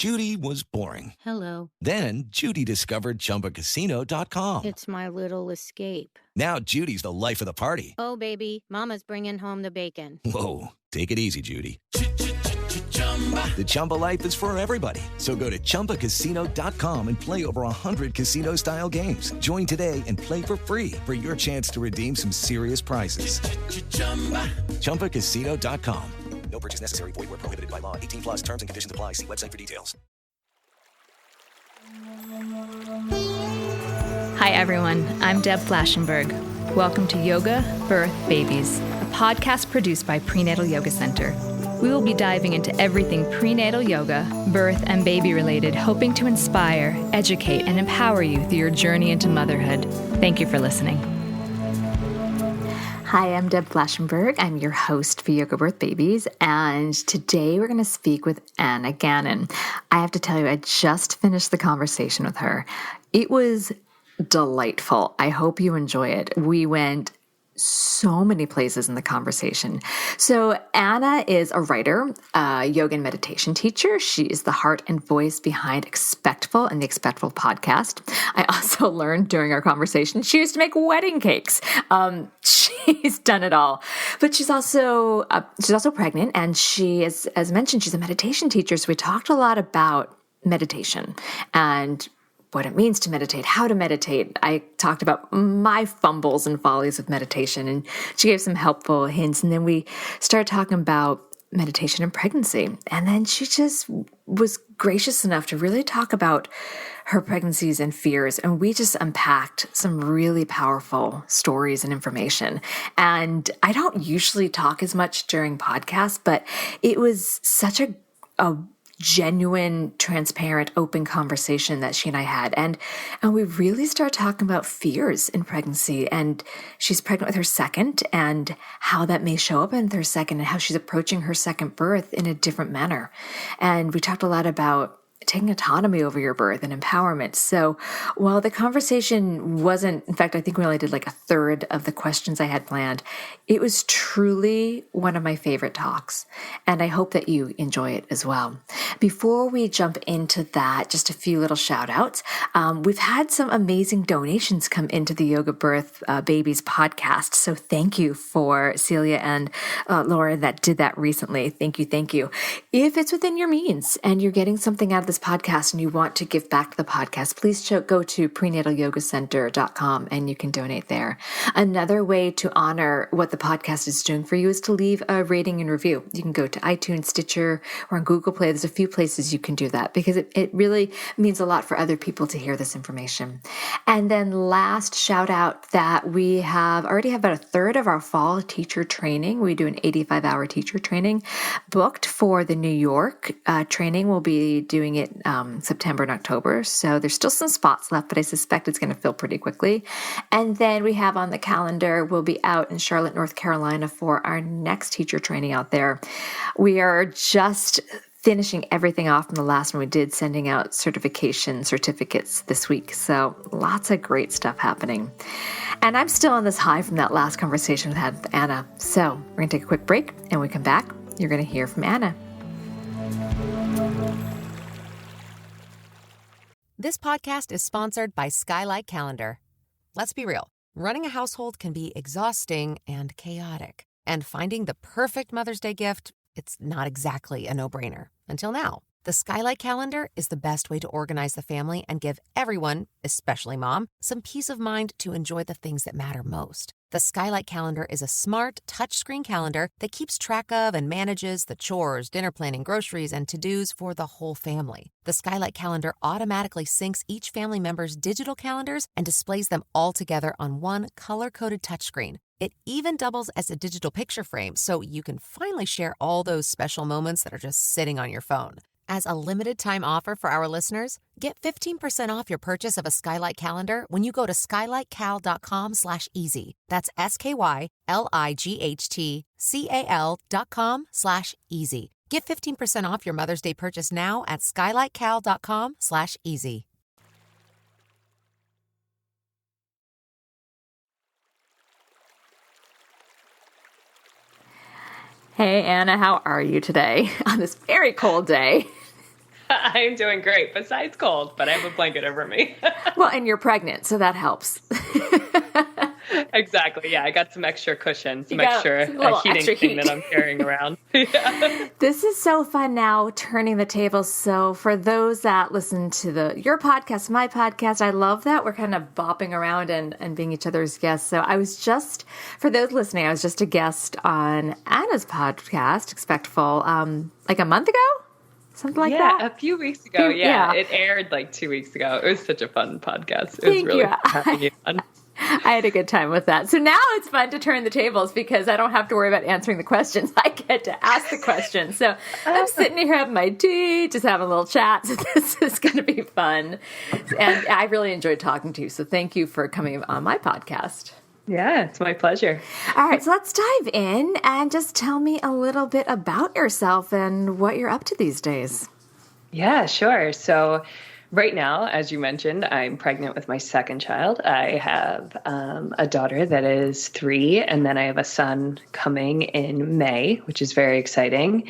Judy was boring. Hello. Then Judy discovered ChumbaCasino.com. It's my little escape. Now Judy's the life of the party. Oh, baby, mama's bringing home the bacon. Whoa, take it easy, Judy. The Chumba life is for everybody. So go to ChumbaCasino.com and play over 100 casino-style games. Join today and play for free for your chance to redeem some serious prizes. ChumbaCasino.com. No purchase necessary. Void where prohibited by law. 18 plus terms and conditions apply. See website for details. Hi, everyone. I'm Deb Flashenberg. Welcome to Yoga, Birth, Babies, a podcast produced by Prenatal Yoga Center. We will be diving into everything prenatal yoga, birth, and baby related, hoping to inspire, educate, and empower you through your journey into motherhood. Thank you for listening. Hi, I'm Deb Flashenberg. I'm your host for Yoga Birth Babies, and today we're going to speak with Anna Gannon. I have to tell you, I just finished the conversation with her. It was delightful. I hope you enjoy it. We went so many places in the conversation. So Anna is a writer, a yoga and meditation teacher. She is the heart and voice behind Expectful and the Expectful podcast. I also learned during our conversation she used to make wedding cakes. She's done it all, but she's also pregnant, and she is, as mentioned, she's a meditation teacher. So we talked a lot about meditation and what it means to meditate, how to meditate. I talked about my fumbles and follies of meditation, and she gave some helpful hints. And then we started talking about meditation and pregnancy. And then she just was gracious enough to really talk about her pregnancies and fears. And we just unpacked some really powerful stories and information. And I don't usually talk as much during podcasts, but it was such a genuine, transparent, open conversation that she and I had. And we really started talking about fears in pregnancy. And she's pregnant with her second, and how that may show up in her second, and how she's approaching her second birth in a different manner. And we talked a lot about taking autonomy over your birth and empowerment. So while the conversation wasn't, in fact, I think we only did like a third of the questions I had planned, it was truly one of my favorite talks. And I hope that you enjoy it as well. Before we jump into that, just a few little shout outs. We've had some amazing donations come into the Yoga Birth Babies podcast. So thank you for Celia and Laura that did that recently. Thank you. Thank you. If it's within your means and you're getting something out of this podcast and you want to give back to the podcast, please go to prenatalyogacenter.com and you can donate there. Another way to honor what the podcast is doing for you is to leave a rating and review. You can go to iTunes, Stitcher, or on Google Play. There's a few places you can do that because it really means a lot for other people to hear this information. And then last shout out that we already have about a third of our fall teacher training. We do an 85-hour teacher training booked for the New York training. We'll be doing it September and October. So there's still some spots left, but I suspect it's going to fill pretty quickly. And then we have on the calendar, we'll be out in Charlotte, North Carolina for our next teacher training out there. We are just finishing everything off from the last one we did, sending out certificates this week. So lots of great stuff happening. And I'm still on this high from that last conversation we had with Anna. So we're going to take a quick break, and when we come back, you're going to hear from Anna. This podcast is sponsored by Skylight Calendar. Let's be real. Running a household can be exhausting and chaotic. And finding the perfect Mother's Day gift, it's not exactly a no-brainer. Until now. The Skylight Calendar is the best way to organize the family and give everyone, especially mom, some peace of mind to enjoy the things that matter most. The Skylight Calendar is a smart, touchscreen calendar that keeps track of and manages the chores, dinner planning, groceries, and to-dos for the whole family. The Skylight Calendar automatically syncs each family member's digital calendars and displays them all together on one color-coded touchscreen. It even doubles as a digital picture frame, so you can finally share all those special moments that are just sitting on your phone. As a limited-time offer for our listeners, get 15% off your purchase of a Skylight Calendar when you go to skylightcal.com/easy. That's SKYLIGHTCAL.com/easy. Get 15% off your Mother's Day purchase now at skylightcal.com/easy. Hey, Anna, how are you today on this very cold day? I'm doing great, besides cold, but I have a blanket over me. Well, and you're pregnant, so that helps. Exactly. Yeah, I got some extra cushion, some extra heating thing heat that I'm carrying around. Yeah. This is so fun now, turning the tables. So for those that listen to your podcast, my podcast, I love that we're kind of bopping around and being each other's guests. So for those listening, I was just a guest on Anna's podcast, Expectful, like a month ago? Something like that? Yeah, a few weeks ago. Yeah, it aired like 2 weeks ago. It was such a fun podcast. It was really having you on. I had a good time with that. So now it's fun to turn the tables because I don't have to worry about answering the questions. I get to ask the questions. So I'm sitting here having my tea, just having a little chat. So this is going to be fun. And I really enjoyed talking to you. So thank you for coming on my podcast. Yeah, it's my pleasure. All right, so let's dive in and just tell me a little bit about yourself and what you're up to these days. Yeah, sure. So right now, as you mentioned, I'm pregnant with my second child. I have a daughter that is 3, and then I have a son coming in May, which is very exciting.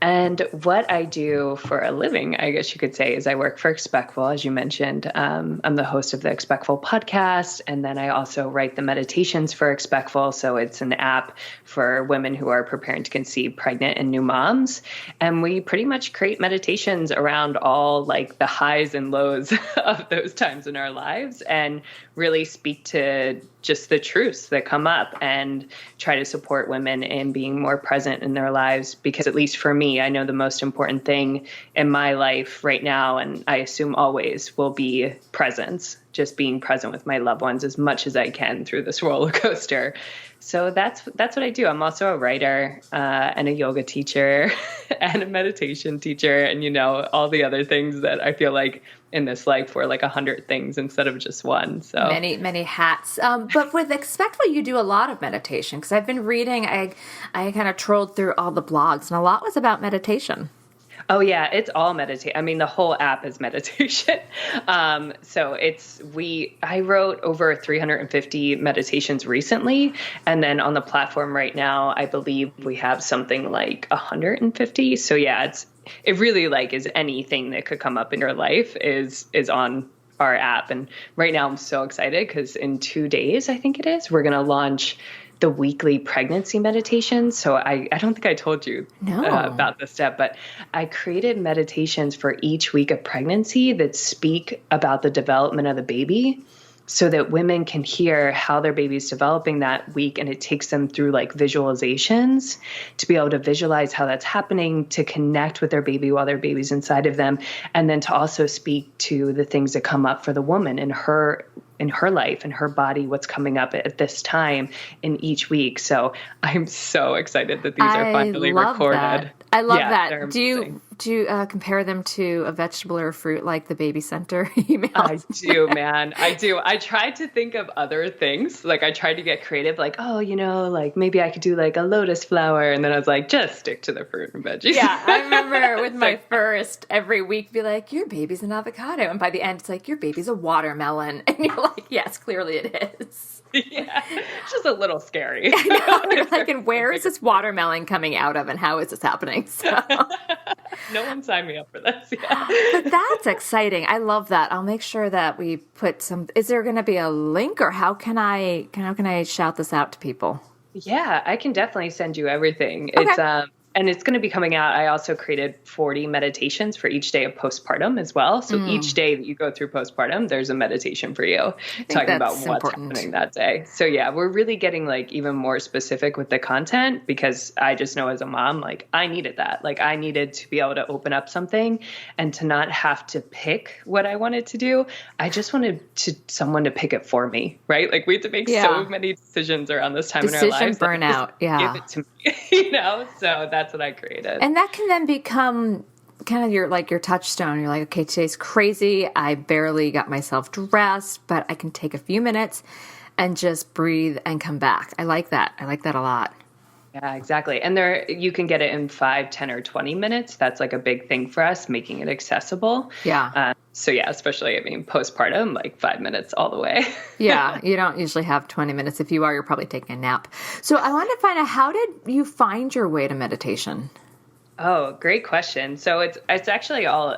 And what I do for a living, I guess you could say, is I work for Expectful, as you mentioned. I'm the host of the Expectful podcast, and then I also write the meditations for Expectful. So it's an app for women who are preparing to conceive, pregnant, and new moms. And we pretty much create meditations around all like the highs and lows of those times in our lives and really speak to just the truths that come up and try to support women in being more present in their lives. Because at least for me, I know the most important thing in my life right now, and I assume always, will be presence, just being present with my loved ones as much as I can through this roller coaster. So that's what I do. I'm also a writer and a yoga teacher and a meditation teacher and, all the other things that I feel like in this life were like 100 things instead of just one. So many, many hats. But with Expectful, you do a lot of meditation because I've been reading, I kind of trolled through all the blogs and a lot was about meditation. Oh yeah, it's all meditation. I mean, the whole app is meditation. So I wrote over 350 meditations recently. And then on the platform right now, I believe we have something like 150. So yeah, it really like is anything that could come up in your life is on our app. And right now I'm so excited because in 2 days, I think it is, we're going to launch the weekly pregnancy meditation. So I don't think I told you about this step, but I created meditations for each week of pregnancy that speak about the development of the baby so that women can hear how their baby's developing that week. And it takes them through like visualizations to be able to visualize how that's happening, to connect with their baby while their baby's inside of them. And then to also speak to the things that come up for the woman in her life and her body, what's coming up at this time in each week. So I'm so excited that these are finally recorded. I love that. Do you compare them to a vegetable or a fruit like the Baby Center emails? I do, man. I do. I tried to think of other things. Like I tried to get creative, like, like maybe I could do like a lotus flower. And then I was like, just stick to the fruit and veggies. Yeah. I remember with my first every week be like, your baby's an avocado. And by the end, it's like, your baby's a watermelon. And you're like, yes, clearly it is. Yeah, it's just a little scary. I know. You're like, and where is this watermelon coming out of and how is this happening? So no one signed me up for this. Yeah. But that's exciting. I love that. I'll make sure that we put is there going to be a link or how can I shout this out to people? Yeah, I can definitely send you everything. Okay. And it's going to be coming out. I also created 40 meditations for each day of postpartum as well. So each day that you go through postpartum, there's a meditation for you talking about what's happening that day. So yeah, we're really getting like even more specific with the content because I just know as a mom, like I needed that. Like I needed to be able to open up something and to not have to pick what I wanted to do. I just wanted someone to pick it for me, right? Like we had to make so many decisions around this time in our lives. Decision burnout. Give it to me, so that's what I created. And that can then become kind of your touchstone. You're like, okay, today's crazy. I barely got myself dressed, but I can take a few minutes and just breathe and come back. I like that. I like that a lot. Yeah, exactly. And you can get it in 5, 10, or 20 minutes. That's like a big thing for us, making it accessible. Yeah. So yeah, especially, postpartum, like 5 minutes all the way. Yeah. You don't usually have 20 minutes. If you are, you're probably taking a nap. So I wanted to find out, how did you find your way to meditation? Oh, great question. So it's actually all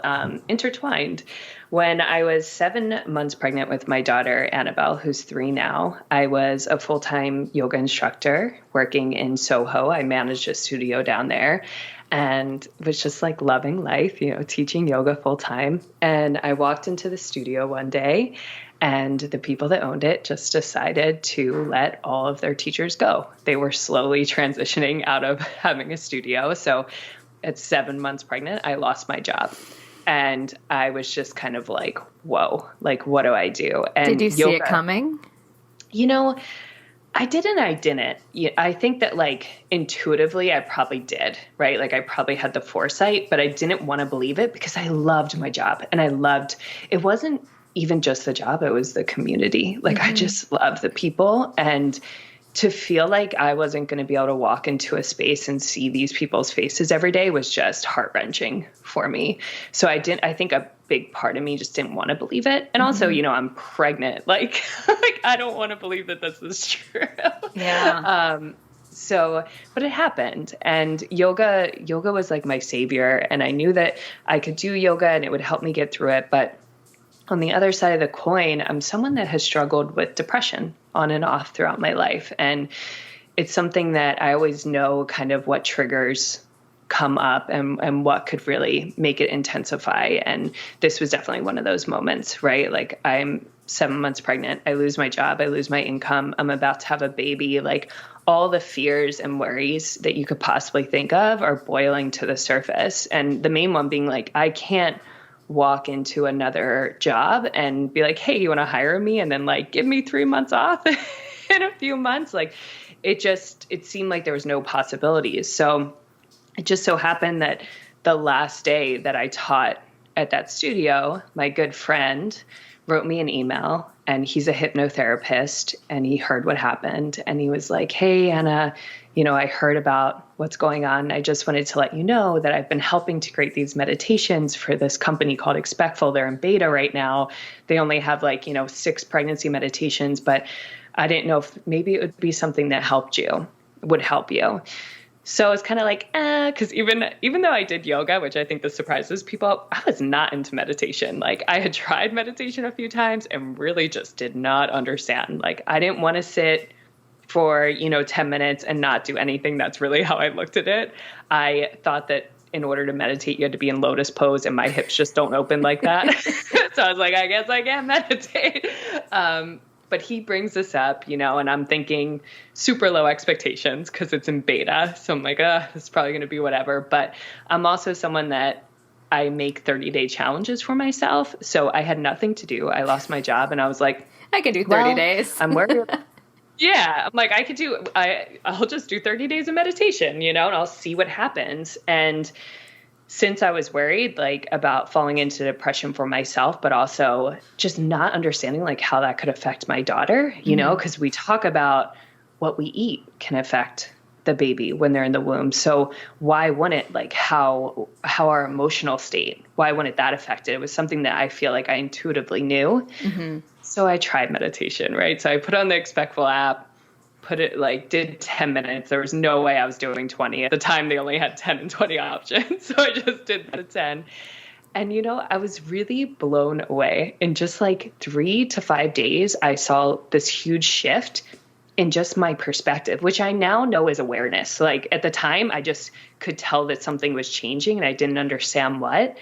intertwined. When I was 7 months pregnant with my daughter, Annabelle, who's 3 now, I was a full-time yoga instructor working in Soho. I managed a studio down there and was just like loving life, teaching yoga full time. And I walked into the studio one day and the people that owned it just decided to let all of their teachers go. They were slowly transitioning out of having a studio. So at 7 months pregnant, I lost my job. And I was just kind of like, whoa, like, what do I do? And Did you see it coming? I did and I didn't. I think that like intuitively, I probably did, right? Like I probably had the foresight, but I didn't want to believe it because I loved my job and it wasn't even just the job. It was the community. Like I just loved the people, and to feel like I wasn't going to be able to walk into a space and see these people's faces every day was just heart-wrenching for me. So I think a big part of me just didn't want to believe it. And also, I'm pregnant. Like I don't want to believe that this is true. Yeah. But it happened, and yoga was like my savior. And I knew that I could do yoga and it would help me get through it. But on the other side of the coin, I'm someone that has struggled with depression on and off throughout my life. And it's something that I always know kind of what triggers come up and what could really make it intensify. And this was definitely one of those moments, right? Like I'm 7 months pregnant. I lose my job. I lose my income. I'm about to have a baby. Like all the fears and worries that you could possibly think of are boiling to the surface. And the main one being like, I can't walk into another job and be like, hey, you want to hire me? And then like, give me 3 months off in a few months. Like it seemed like there was no possibilities. So it just so happened that the last day that I taught at that studio, my good friend wrote me an email, and he's a hypnotherapist, and he heard what happened. And he was like, hey, Anna, I heard about what's going on. I just wanted to let you know that I've been helping to create these meditations for this company called Expectful. They're in beta right now. They only have 6 pregnancy meditations, but I didn't know if maybe it would be something that would help you. So it's kind of like, because even though I did yoga, which I think this surprises people, I was not into meditation. Like I had tried meditation a few times and really just did not understand. Like I didn't want to sit for, 10 minutes and not do anything. That's really how I looked at it. I thought that in order to meditate, you had to be in lotus pose, and my hips just don't open like that. So I was like, I guess I can't meditate. But he brings this up, and I'm thinking super low expectations because it's in beta. So I'm like, it's probably going to be whatever. But I'm also someone that I make 30-day challenges for myself. So I had nothing to do. I lost my job and I was like, I could do 30 days. I'm worried. Yeah. I'm like, I'll just do 30 days of meditation, and I'll see what happens. And since I was worried about falling into depression for myself, but also just not understanding how that could affect my daughter, because we talk about what we eat can affect the baby when they're in the womb. So why wouldn't how our emotional state, why wouldn't that affect it? It was something that I feel like I intuitively knew. Mm-hmm. So I tried meditation, right? So I put on the Expectful app, did 10 minutes. There was no way I was doing 20. At the time, they only had 10 and 20 options. So I just did the 10. And, I was really blown away. In just 3 to 5 days, I saw this huge shift in just my perspective, which I now know is awareness. At the time, I just could tell that something was changing and I didn't understand what.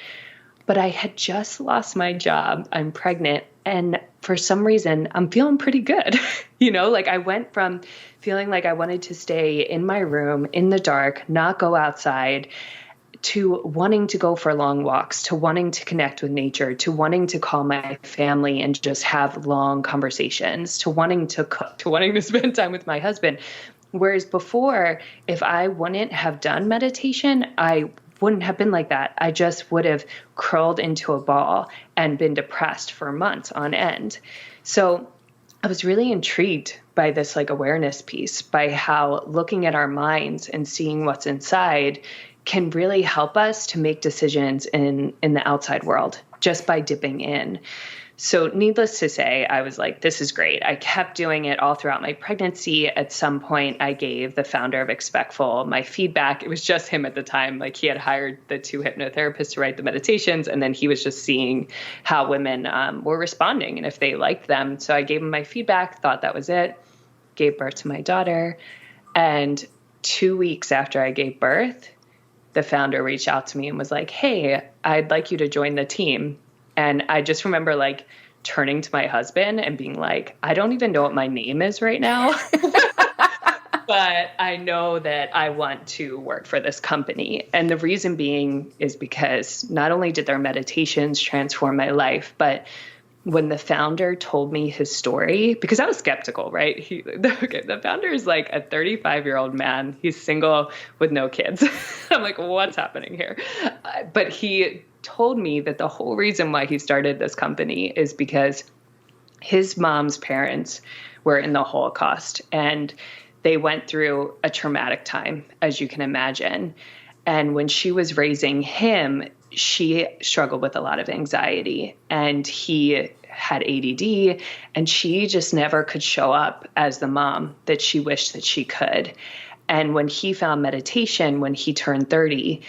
But I had just lost my job. I'm pregnant. And for some reason, I'm feeling pretty good. I went from feeling like I wanted to stay in my room in the dark, not go outside, to wanting to go for long walks, to wanting to connect with nature, to wanting to call my family and just have long conversations, to wanting to cook, to wanting to spend time with my husband. Whereas before, if I wouldn't have done meditation, I wouldn't have been like that. I just would have curled into a ball and been depressed for months on end. So I was really intrigued by this awareness piece, by how looking at our minds and seeing what's inside can really help us to make decisions in the outside world, just by dipping in. So needless to say, I was like, this is great. I kept doing it all throughout my pregnancy. At some point, I gave the founder of Expectful my feedback. It was just him at the time. Like, he had hired the 2 hypnotherapists to write the meditations, and then he was just seeing how women were responding and if they liked them. So I gave him my feedback, thought that was it, gave birth to my daughter. And 2 weeks after I gave birth, the founder reached out to me and was like, hey, I'd like you to join the team. And I just remember like turning to my husband and being like, I don't even know what my name is right now, but I know that I want to work for this company. And the reason being is because not only did their meditations transform my life, but when the founder told me his story, because I was skeptical, right? The founder is like a 35-year-old man. He's single with no kids. I'm like, what's happening here? But he told me that the whole reason why he started this company is because his mom's parents were in the Holocaust, and they went through a traumatic time, as you can imagine. And when she was raising him, she struggled with a lot of anxiety, and he had ADD, and she just never could show up as the mom that she wished that she could. And when he found meditation, when he turned 30,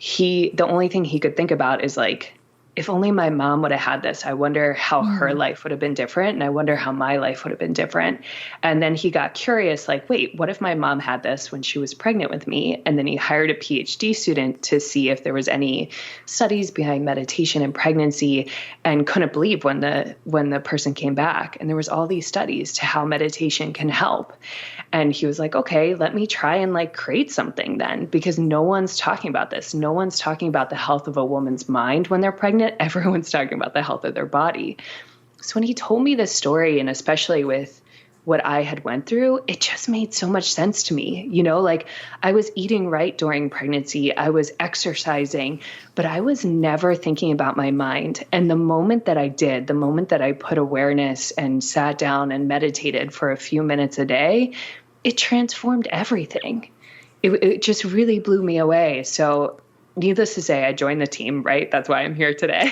the only thing he could think about is like, if only my mom would have had this, I wonder how her life would have been different. And I wonder how my life would have been different. And then he got curious, like, wait, what if my mom had this when she was pregnant with me? And then he hired a PhD student to see if there was any studies behind meditation and pregnancy, and couldn't believe when the person came back. And there was all these studies to how meditation can help. And he was like, okay, let me try and like create something then, because no one's talking about this. No one's talking about the health of a woman's mind when they're pregnant. Everyone's talking about the health of their body. So when he told me this story, and especially with what I had went through, it just made so much sense to me. You know, like I was eating right during pregnancy, I was exercising, but I was never thinking about my mind. And the moment that I did, the moment that I put awareness and sat down and meditated for a few minutes a day, it transformed everything. It just really blew me away. So needless to say, I joined the team, right? That's why I'm here today.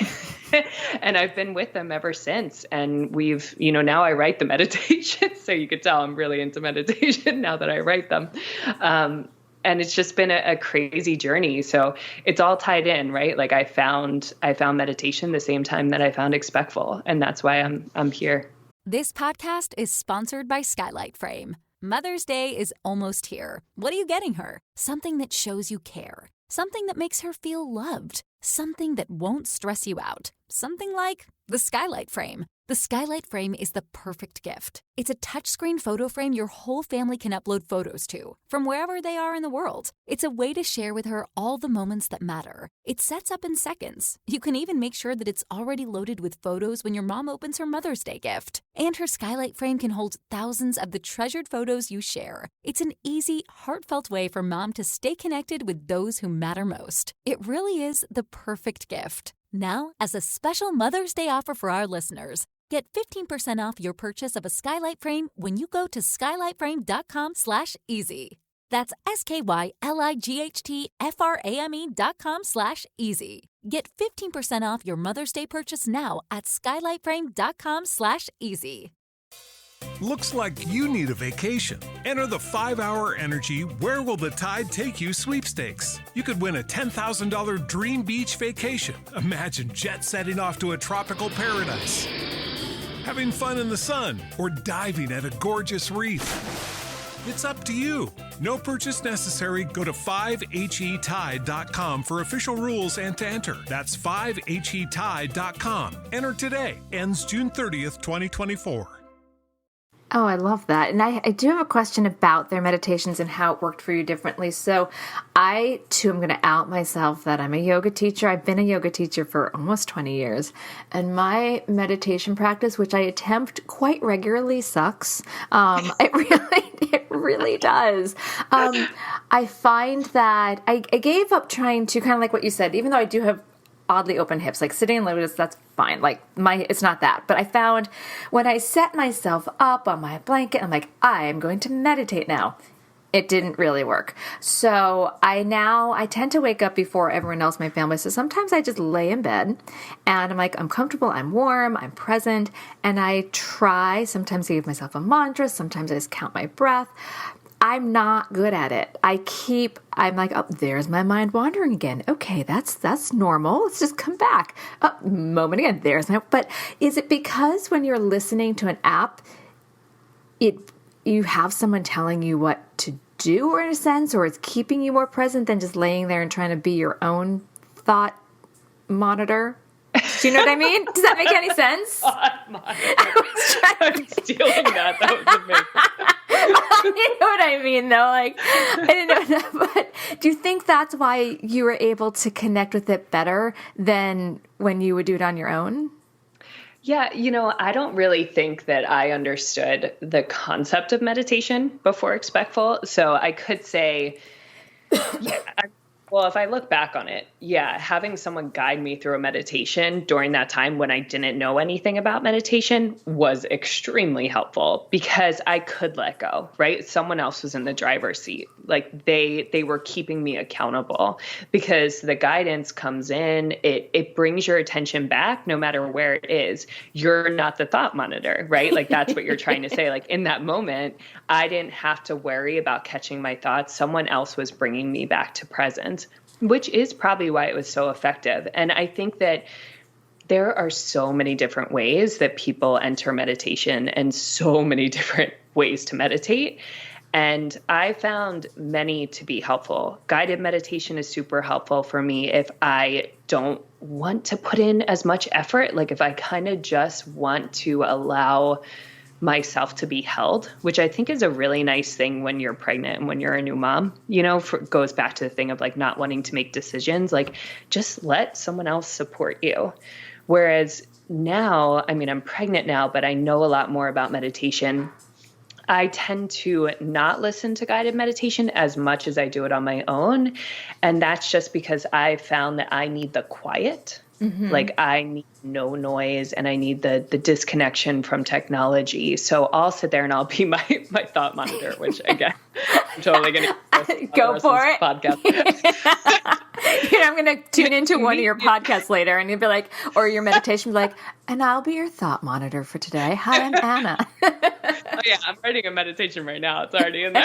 And I've been with them ever since. And we've, now I write the meditations. So you could tell I'm really into meditation now that I write them. And it's just been a crazy journey. So it's all tied in, right? Like I found meditation the same time that I found Expectful. And that's why I'm here. This podcast is sponsored by Skylight Frame. Mother's Day is almost here. What are you getting her? Something that shows you care. Something that makes her feel loved. Something that won't stress you out. Something like the Skylight Frame. The Skylight Frame is the perfect gift. It's a touchscreen photo frame your whole family can upload photos to, from wherever they are in the world. It's a way to share with her all the moments that matter. It sets up in seconds. You can even make sure that it's already loaded with photos when your mom opens her Mother's Day gift. And her Skylight Frame can hold thousands of the treasured photos you share. It's an easy, heartfelt way for mom to stay connected with those who matter most. It really is the perfect gift. Now, as a special Mother's Day offer for our listeners, get 15% off your purchase of a Skylight Frame when you go to skylightframe.com/easy. That's SKYLIGHTFRAME.com/easy. Get 15% off your Mother's Day purchase now at skylightframe.com/easy. Looks like you need a vacation. Enter the 5-Hour Energy Where Will the Tide Take You sweepstakes. You could win a $10,000 dream beach vacation. Imagine jet setting off to a tropical paradise, having fun in the sun, or diving at a gorgeous reef. It's up to you. No purchase necessary. Go to 5HETide.com for official rules and to enter. That's 5HETide.com. Enter today. Ends June 30th, 2024. Oh, I love that. And I do have a question about their meditations and how it worked for you differently. So I, too, am going to out myself that I'm a yoga teacher. I've been a yoga teacher for almost 20 years. And my meditation practice, which I attempt quite regularly, sucks. It really does. I find that I gave up trying to, kind of like what you said, even though I do have oddly open hips, like sitting in lotus, that's fine. Like it's not that. But I found when I set myself up on my blanket, I'm like, I am going to meditate now. It didn't really work. So I tend to wake up before everyone else in my family. So sometimes I just lay in bed and I'm like, I'm comfortable, I'm warm, I'm present. And I try, sometimes I give myself a mantra, sometimes I just count my breath. I'm not good at it. I'm like, oh, there's my mind wandering again. Okay, that's normal. Let's just come back. Oh, moment again, but is it because when you're listening to an app, you have someone telling you what to do, or in a sense, or it's keeping you more present than just laying there and trying to be your own thought monitor? Do you know what I mean? Does that make any sense? I'm stealing that. That was amazing. You know what I mean, though? Like, I didn't know that, but do you think that's why you were able to connect with it better than when you would do it on your own? Yeah, I don't really think that I understood the concept of meditation before Expectful. So I could say, well, if I look back on it, having someone guide me through a meditation during that time when I didn't know anything about meditation was extremely helpful because I could let go, right? Someone else was in the driver's seat. Like they were keeping me accountable because the guidance comes in, it brings your attention back no matter where it is. You're not the thought monitor, right? Like that's what you're trying to say. Like in that moment, I didn't have to worry about catching my thoughts. Someone else was bringing me back to presence, which is probably why it was so effective. And I think that there are so many different ways that people enter meditation and so many different ways to meditate. And I found many to be helpful. Guided meditation is super helpful for me if I don't want to put in as much effort, like if I kind of just want to allow myself to be held, which I think is a really nice thing when you're pregnant and when you're a new mom, goes back to the thing of like not wanting to make decisions, like just let someone else support you. Whereas now, I'm pregnant now, but I know a lot more about meditation. I tend to not listen to guided meditation as much as I do it on my own. And that's just because I found that I need the quiet. Mm-hmm. Like I need no noise and I need the disconnection from technology. So I'll sit there and I'll be my thought monitor, which again, I'm totally going to go for it. Podcast. I'm going to tune into one of your podcasts later and you'll be like, or your meditation, be like, and I'll be your thought monitor for today. Hi, I'm Anna. Oh yeah, I'm writing a meditation right now. It's already in there.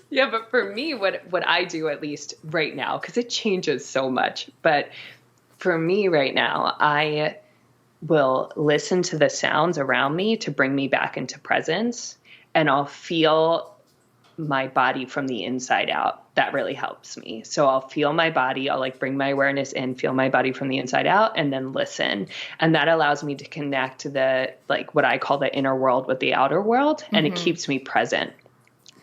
Yeah, but for me, what I do, at least right now, because it changes so much, but for me right now, I will listen to the sounds around me to bring me back into presence, and I'll feel my body from the inside out. That really helps me. So I'll feel my body, I'll like bring my awareness in, feel my body from the inside out, and then listen. And that allows me to connect to the, like what I call the inner world with the outer world, and it keeps me present.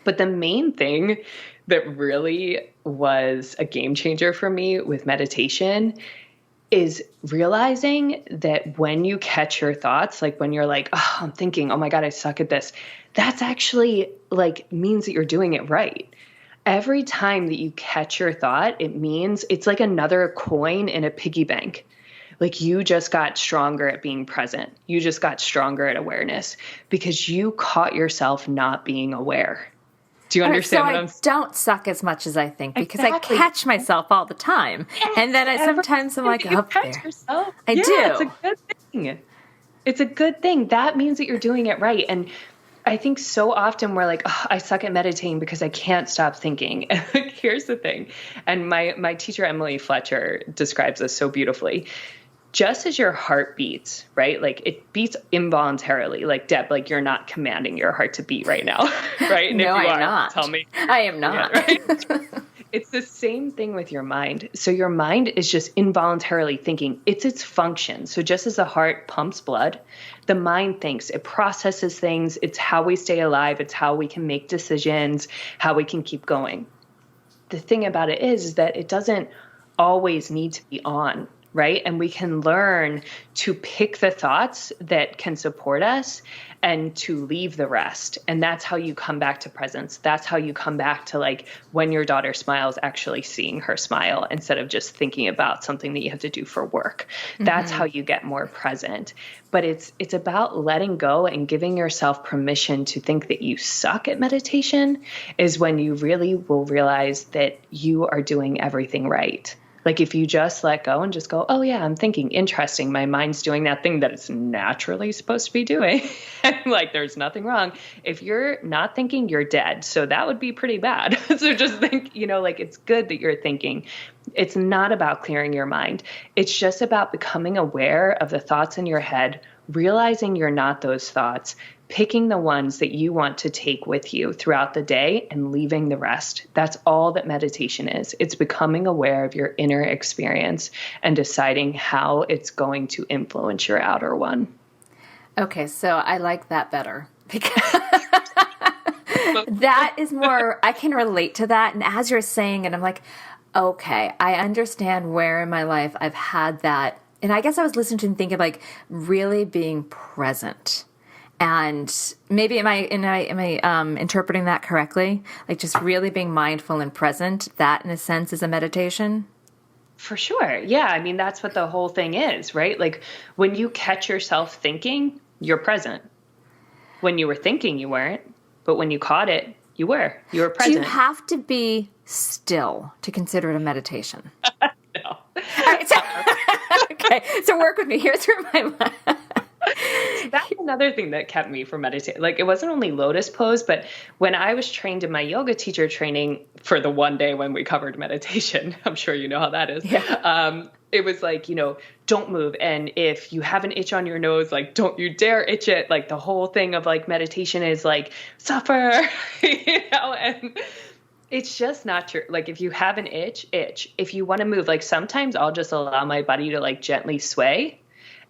But the main thing that really was a game changer for me with meditation is realizing that when you catch your thoughts, like when you're like, oh, I'm thinking, oh my God, I suck at this. That's actually like means that you're doing it right. Every time that you catch your thought, it means it's like another coin in a piggy bank. Like you just got stronger at being present. You just got stronger at awareness because you caught yourself not being aware. Do you understand what I'm saying? So I don't suck as much as I think because I catch myself all the time. Yes, and then sometimes I'm like, up there. Yourself. I do. It's a good thing. It's a good thing. That means that you're doing it right. And I think so often we're like, oh, I suck at meditating because I can't stop thinking. And here's the thing. And my teacher, Emily Fletcher, describes this so beautifully. Just as your heart beats, right? Like it beats involuntarily, like Deb, like you're not commanding your heart to beat right now, right? And no, if you I'm are, not. Tell me. I am not. Yeah, right? It's the same thing with your mind. So your mind is just involuntarily thinking. It's its function. So just as the heart pumps blood, the mind thinks. It processes things. It's how we stay alive. It's how we can make decisions, how we can keep going. The thing about it is that it doesn't always need to be on. right? And we can learn to pick the thoughts that can support us and to leave the rest. And that's how you come back to presence. That's how you come back to like when your daughter smiles, actually seeing her smile instead of just thinking about something that you have to do for work. That's how you get more present. But it's about letting go and giving yourself permission to think that you suck at meditation is when you really will realize that you are doing everything right. Like if you just let go and just go, oh yeah, I'm thinking, interesting. My mind's doing that thing that it's naturally supposed to be doing. And like, there's nothing wrong. If you're not thinking, you're dead. So that would be pretty bad. So just think, like it's good that you're thinking. It's not about clearing your mind. It's just about becoming aware of the thoughts in your head, realizing you're not those thoughts, picking the ones that you want to take with you throughout the day and leaving the rest. That's all that meditation is. It's becoming aware of your inner experience and deciding how it's going to influence your outer one. Okay, so I like that better because that is more, I can relate to that. And as you're saying it, I'm like, okay, I understand where in my life I've had that. And I guess I was listening to and thinking like really being present. And maybe am I interpreting that correctly? Like just really being mindful and present, that in a sense is a meditation? For sure. Yeah. I mean, that's what the whole thing is, right? Like when you catch yourself thinking, you're present. When you were thinking, you weren't. But when you caught it, you were. You were present. Do you have to be still to consider it a meditation? No. Okay. So work with me. Here's where my mind. That's another thing that kept me from meditating. Like it wasn't only lotus pose, but when I was trained in my yoga teacher training for the one day when we covered meditation, I'm sure you know how that is. Yeah. It was like, don't move. And if you have an itch on your nose, like, don't you dare itch it. Like the whole thing of like meditation is like suffer, and it's just not true. Like if you have an itch. If you want to move, like sometimes I'll just allow my body to like gently sway.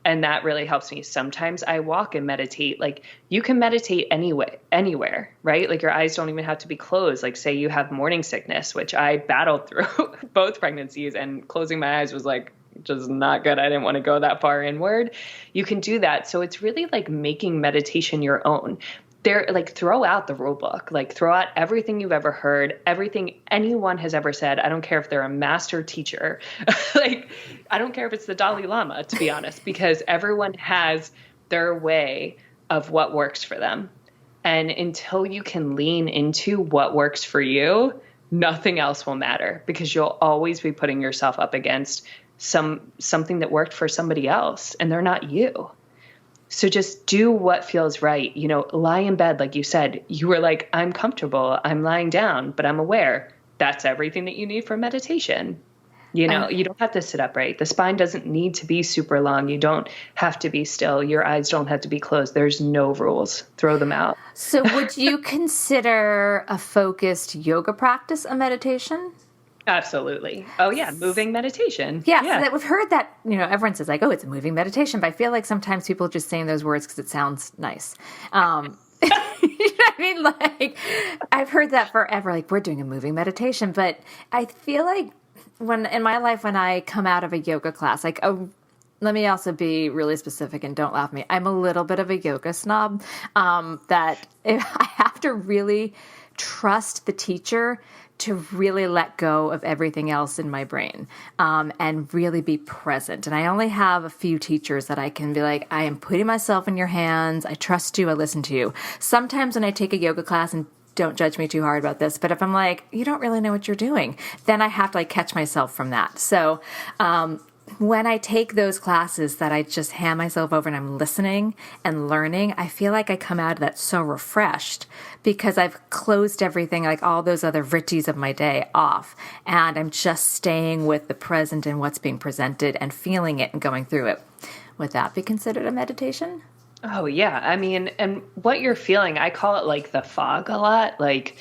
And that really helps me. Sometimes I walk and meditate. Like you can meditate anywhere, right? Like your eyes don't even have to be closed. Like say you have morning sickness, which I battled through both pregnancies, and closing my eyes was like just not good. I didn't want to go that far inward. You can do that. So it's really like making meditation your own. Throw out the rule book, like throw out everything you've ever heard, everything anyone has ever said. I don't care if they're a master teacher. Like, I don't care if it's the Dalai Lama, to be honest, because everyone has their way of what works for them. And until you can lean into what works for you, nothing else will matter because you'll always be putting yourself up against something that worked for somebody else and they're not you. So just do what feels right. Lie in bed, like you said. You were like, I'm comfortable. I'm lying down, but I'm aware. That's everything that you need for meditation. You don't have to sit upright. The spine doesn't need to be super long. You don't have to be still. Your eyes don't have to be closed. There's no rules. Throw them out. So would you consider a focused yoga practice a meditation? Absolutely. Oh yeah. Moving meditation. Yeah. So that we've heard that, everyone says like, oh, it's a moving meditation, but I feel like sometimes people are just saying those words because it sounds nice. You know what I mean? Like I've heard that forever, like we're doing a moving meditation, but I feel like when I come out of a yoga class, like, let me also be really specific and don't laugh at me. I'm a little bit of a yoga snob, that I have to really trust the teacher to really let go of everything else in my brain, and really be present. And I only have a few teachers that I can be like, I am putting myself in your hands. I trust you. I listen to you. Sometimes when I take a yoga class, and don't judge me too hard about this, but if I'm like, you don't really know what you're doing, then I have to like catch myself from that. So, when I take those classes that I just hand myself over and I'm listening and learning, I feel like I come out of that so refreshed because I've closed everything, like all those other vrittis of my day off. And I'm just staying with the present and what's being presented and feeling it and going through it. Would that be considered a meditation? Oh yeah. I mean, and what you're feeling, I call it like the fog a lot. Like,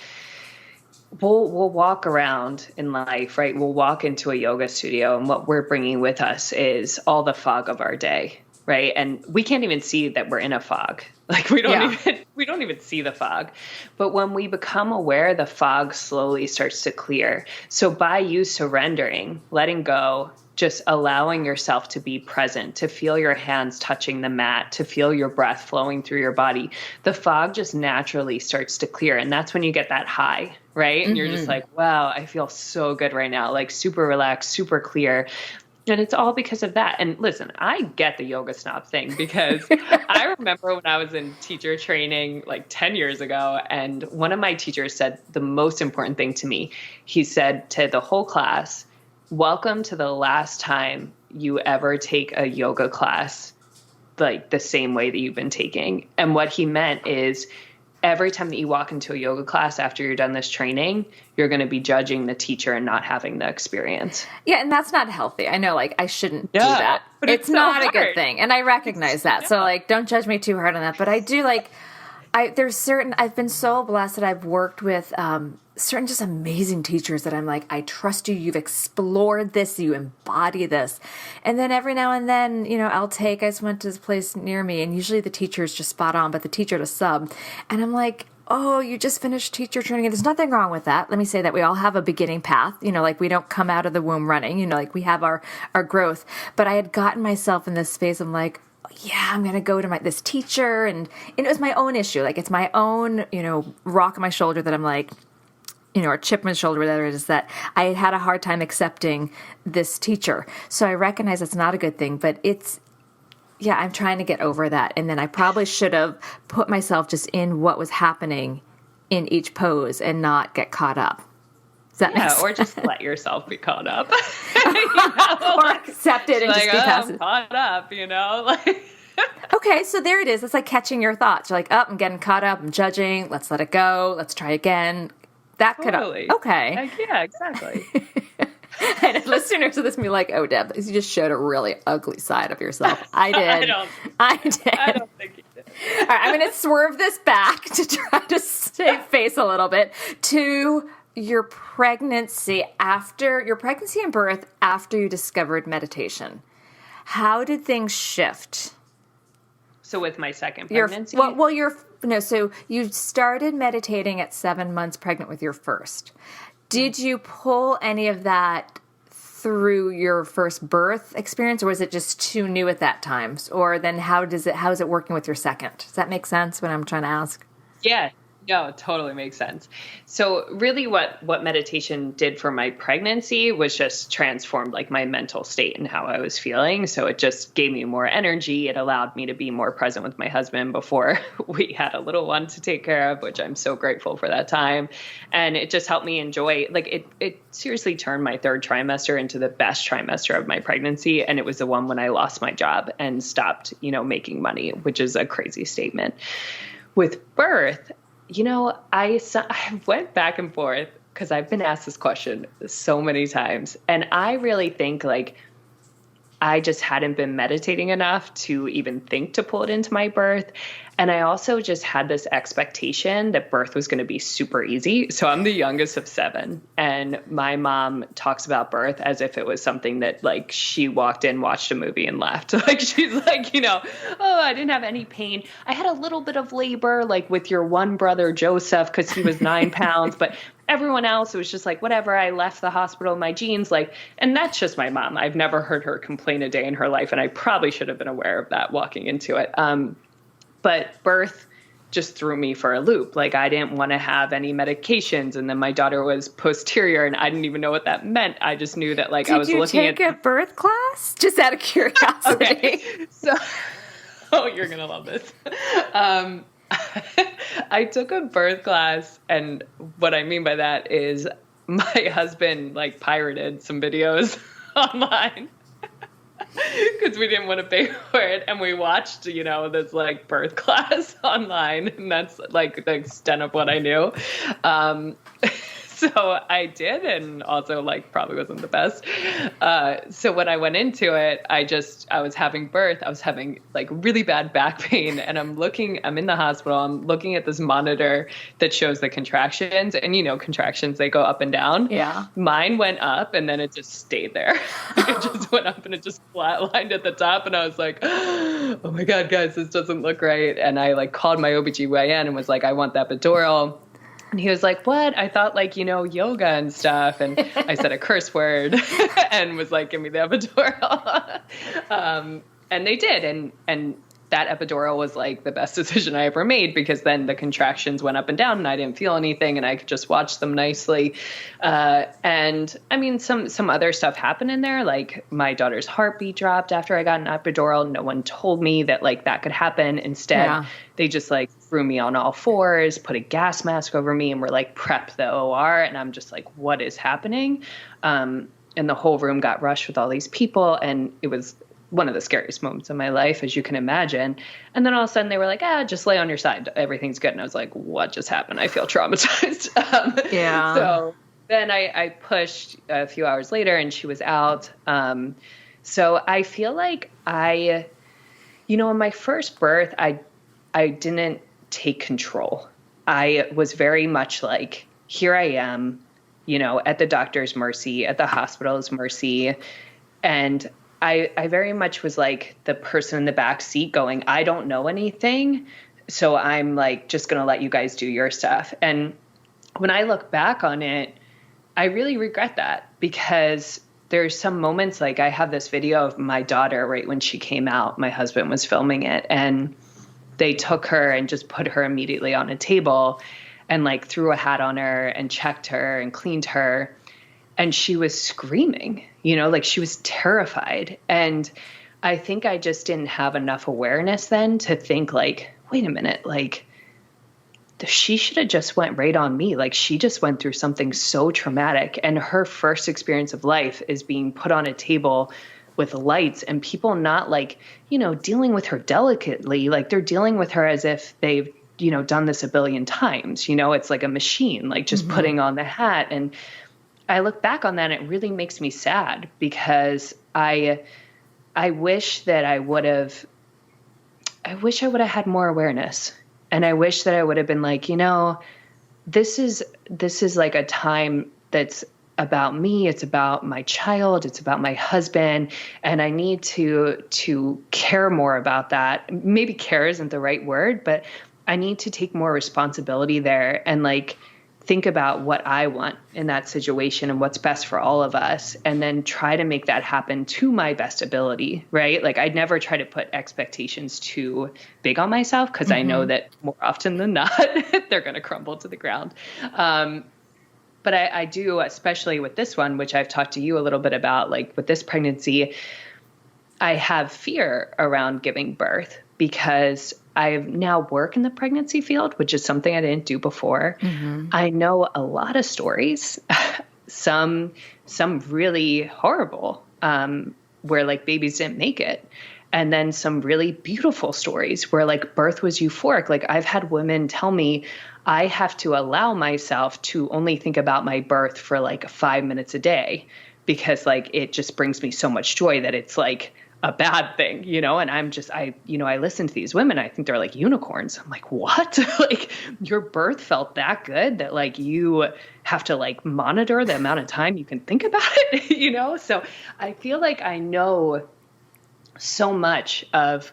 We'll walk around in life, right? We'll walk into a yoga studio and what we're bringing with us is all the fog of our day, right? And we can't even see that we're in a fog. Like we don't even see the fog. But when we become aware, the fog slowly starts to clear. So by you surrendering, letting go, just allowing yourself to be present, to feel your hands touching the mat, to feel your breath flowing through your body, the fog just naturally starts to clear. And that's when you get that high, right? And you're just like, wow, I feel so good right now, like super relaxed, super clear. And it's all because of that. And listen, I get the yoga snob thing, because I remember when I was in teacher training like 10 years ago, and one of my teachers said the most important thing to me. He said to the whole class, welcome to the last time you ever take a yoga class like the same way that you've been taking. And what he meant is, every time that you walk into a yoga class after you're done this training, you're going to be judging the teacher and not having the experience. Yeah, and that's not healthy. I know, like, I shouldn't do that. But it's so not hard. a good thing. And I recognize that. So, like, don't judge me too hard on that. But I do, like, I've been so blessed that I've worked with certain just amazing teachers that I'm like, I trust you. You've explored this. You embody this. And then every now and then, you know, I just went to this place near me, and usually the teacher is just spot on, but the teacher to sub. And I'm like, oh, you just finished teacher training. And there's nothing wrong with that. Let me say that we all have a beginning path. You know, like, we don't come out of the womb running, you know, like, we have our growth. But I had gotten myself in this space. I'm like, yeah, I'm going to go to this teacher. And it was my own issue. Like, it's my own, you know, rock on my shoulder that I'm like, you know, or chip on my shoulder, whatever it is, that I had a hard time accepting this teacher. So I recognize it's not a good thing, but I'm trying to get over that. And then I probably should have put myself just in what was happening in each pose and not get caught up. Does that make sense? Or just let yourself be caught up. Or accept it and like, just be passive. I'm caught up, you know? Like, okay, so there it is. It's like catching your thoughts. You're like, oh, I'm getting caught up. I'm judging. Let's let it go. Let's try again. That totally. could, okay. Yeah, exactly. And listeners of this be like, oh, Deb, you just showed a really ugly side of yourself. I did. I don't think you did. All right, I'm going to swerve this back to try to save face a little bit to your pregnancy and birth after you discovered meditation. How did things shift? So with my second pregnancy? So you started meditating at 7 months pregnant with your first. Did you pull any of that through your first birth experience, or was it just too new at that time? Or then how is it working with your second? Does that make sense, what I'm trying to ask? Yeah. No, it totally makes sense. So really what meditation did for my pregnancy was just transformed like my mental state and how I was feeling. So it just gave me more energy. It allowed me to be more present with my husband before we had a little one to take care of, which I'm so grateful for that time. And it just helped me enjoy, like it seriously turned my third trimester into the best trimester of my pregnancy. And it was the one when I lost my job and stopped, making money, which is a crazy statement. With birth, I went back and forth because I've been asked this question so many times. And I really think I just hadn't been meditating enough to even think to pull it into my birth. And I also just had this expectation that birth was going to be super easy. So I'm the youngest of 7. And my mom talks about birth as if it was something that she walked in, watched a movie and left. She's like, oh, I didn't have any pain. I had a little bit of labor, with your one brother, Joseph, because he was 9 pounds. But everyone else, it was just whatever. I left the hospital in my jeans. And that's just my mom. I've never heard her complain a day in her life. And I probably should have been aware of that walking into it. But birth just threw me for a loop. I didn't want to have any medications. And then my daughter was posterior and I didn't even know what that meant. I just knew that I was looking at... Did you take a birth class? Just out of curiosity. Okay. So, you're going to love this. I took a birth class. And what I mean by that is my husband pirated some videos online. Because we didn't want to pay for it. And we watched, this birth class online. And that's the extent of what I knew. So I did, and also probably wasn't the best. So when I went into it, I was having birth. I was having really bad back pain, and I'm in the hospital. I'm looking at this monitor that shows the contractions, and contractions, they go up and down. Yeah. Mine went up, and then it just stayed there. It just went up, and it just flatlined at the top, and I was like, oh my God, guys, this doesn't look right. And I called my OBGYN and was like, I want that epidural. And he was like, what? I thought like, yoga and stuff. And I said a curse word and was like, give me the epidural. And they did. And that epidural was like the best decision I ever made, because then the contractions went up and down and I didn't feel anything and I could just watch them nicely. And I mean, some other stuff happened in there. Like my daughter's heartbeat dropped after I got an epidural. No one told me that like that could happen. Instead, they just like threw me on all fours, put a gas mask over me, and were like, prep the OR. And I'm just like, what is happening? And the whole room got rushed with all these people. And it was one of the scariest moments of my life, as you can imagine. And then all of a sudden they were like, just lay on your side. Everything's good. And I was like, what just happened? I feel traumatized. So then I pushed a few hours later and she was out. So I feel like in my first birth, I didn't take control. I was very much like, here I am, at the doctor's mercy, at the hospital's mercy. And I very much was like the person in the back seat going, I don't know anything. So I'm like, just going to let you guys do your stuff. And when I look back on it, I really regret that, because there's some moments, like I have this video of my daughter right when she came out, my husband was filming it, and they took her and just put her immediately on a table and like threw a hat on her and checked her and cleaned her. And she was screaming, like she was terrified. And I think I just didn't have enough awareness then to think like, wait a minute, like she should have just went right on me. Like she just went through something so traumatic. And her first experience of life is being put on a table with lights and people not like, dealing with her delicately. Like they're dealing with her as if they've, done this a billion times. It's like a machine, like just putting on the hat. And I look back on that and it really makes me sad, because I wish that I would have had more awareness. And I wish that I would have been like, this is like a time that's about me. It's about my child. It's about my husband. And I need to care more about that. Maybe care isn't the right word, but I need to take more responsibility there and like think about what I want in that situation and what's best for all of us, and then try to make that happen to my best ability, right? Like I'd never try to put expectations too big on myself, because I know that more often than not, they're going to crumble to the ground. But I do, especially with this one, which I've talked to you a little bit about, like with this pregnancy, I have fear around giving birth, because I now work in the pregnancy field, which is something I didn't do before. I know a lot of stories, some really horrible, where like babies didn't make it. And then some really beautiful stories where like birth was euphoric. Like I've had women tell me I have to allow myself to only think about my birth for like 5 minutes a day, because like it just brings me so much joy that it's like a bad thing, and I listen to these women, I think they're like unicorns. I'm like, what? Like your birth felt that good that like you have to like monitor the amount of time you can think about it, So I feel like I know so much of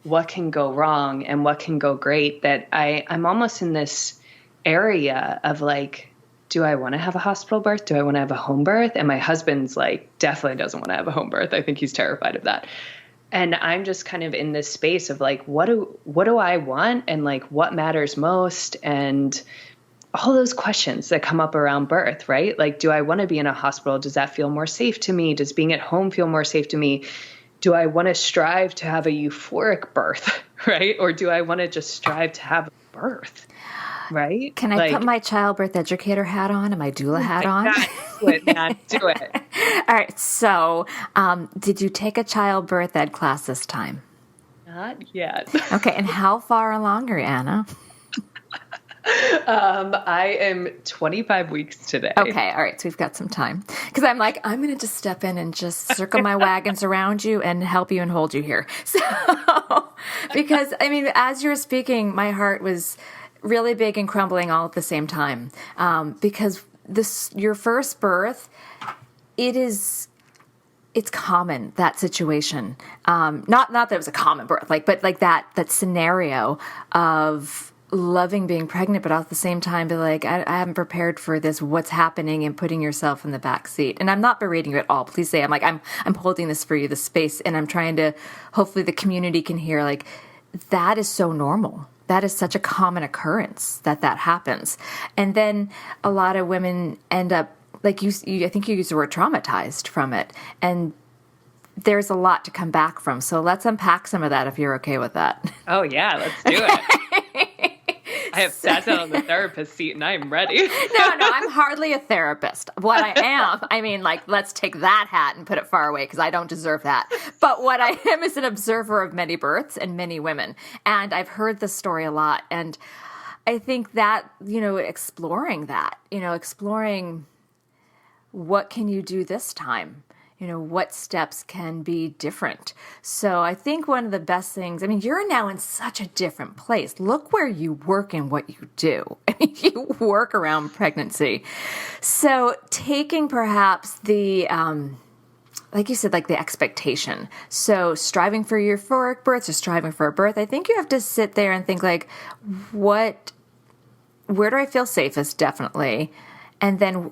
what can go wrong and what can go great that I'm almost in this area of like, do I want to have a hospital birth? Do I want to have a home birth? And my husband's like, definitely doesn't want to have a home birth. I think he's terrified of that. And I'm just kind of in this space of like, what do I want? And like, what matters most? And all those questions that come up around birth, right? Like, do I want to be in a hospital? Does that feel more safe to me? Does being at home feel more safe to me? Do I want to strive to have a euphoric birth, right? Or do I want to just strive to have a birth? Right? Can I put my childbirth educator hat on and my doula hat on? Do it, man. Do it. All right. So, did you take a childbirth ed class this time? Not yet. Okay. And how far along are you, Anna? I am 25 weeks today. Okay. All right. So we've got some time. Because I'm like, I'm going to just step in and just circle my wagons around you and help you and hold you here. So, because, I mean, as you were speaking, my heart was really big and crumbling all at the same time. Because your first birth, it's common, that situation. Not that it was a common birth, but that scenario of loving being pregnant, but at the same time be like, I haven't prepared for this, what's happening, and putting yourself in the back seat. And I'm not berating you at all. Please say, I'm holding this for you, the space, and I'm trying to, hopefully the community can hear, like, that is so normal. That is such a common occurrence that happens. And then a lot of women end up, like you I think you used the word traumatized from it. And there's a lot to come back from. So let's unpack some of that if you're okay with that. Oh, yeah, let's do it. I have sat down on the therapist seat and I'm ready. No, I'm hardly a therapist. What I am, let's take that hat and put it far away because I don't deserve that. But what I am is an observer of many births and many women. And I've heard this story a lot. And I think that, exploring what can you do this time? What steps can be different? So I think one of the best things, you're now in such a different place. Look where you work and what you do. You work around pregnancy. So taking perhaps the, like you said, like the expectation. So striving for euphoric births or striving for a birth, I think you have to sit there and think like, where do I feel safest? Definitely. And then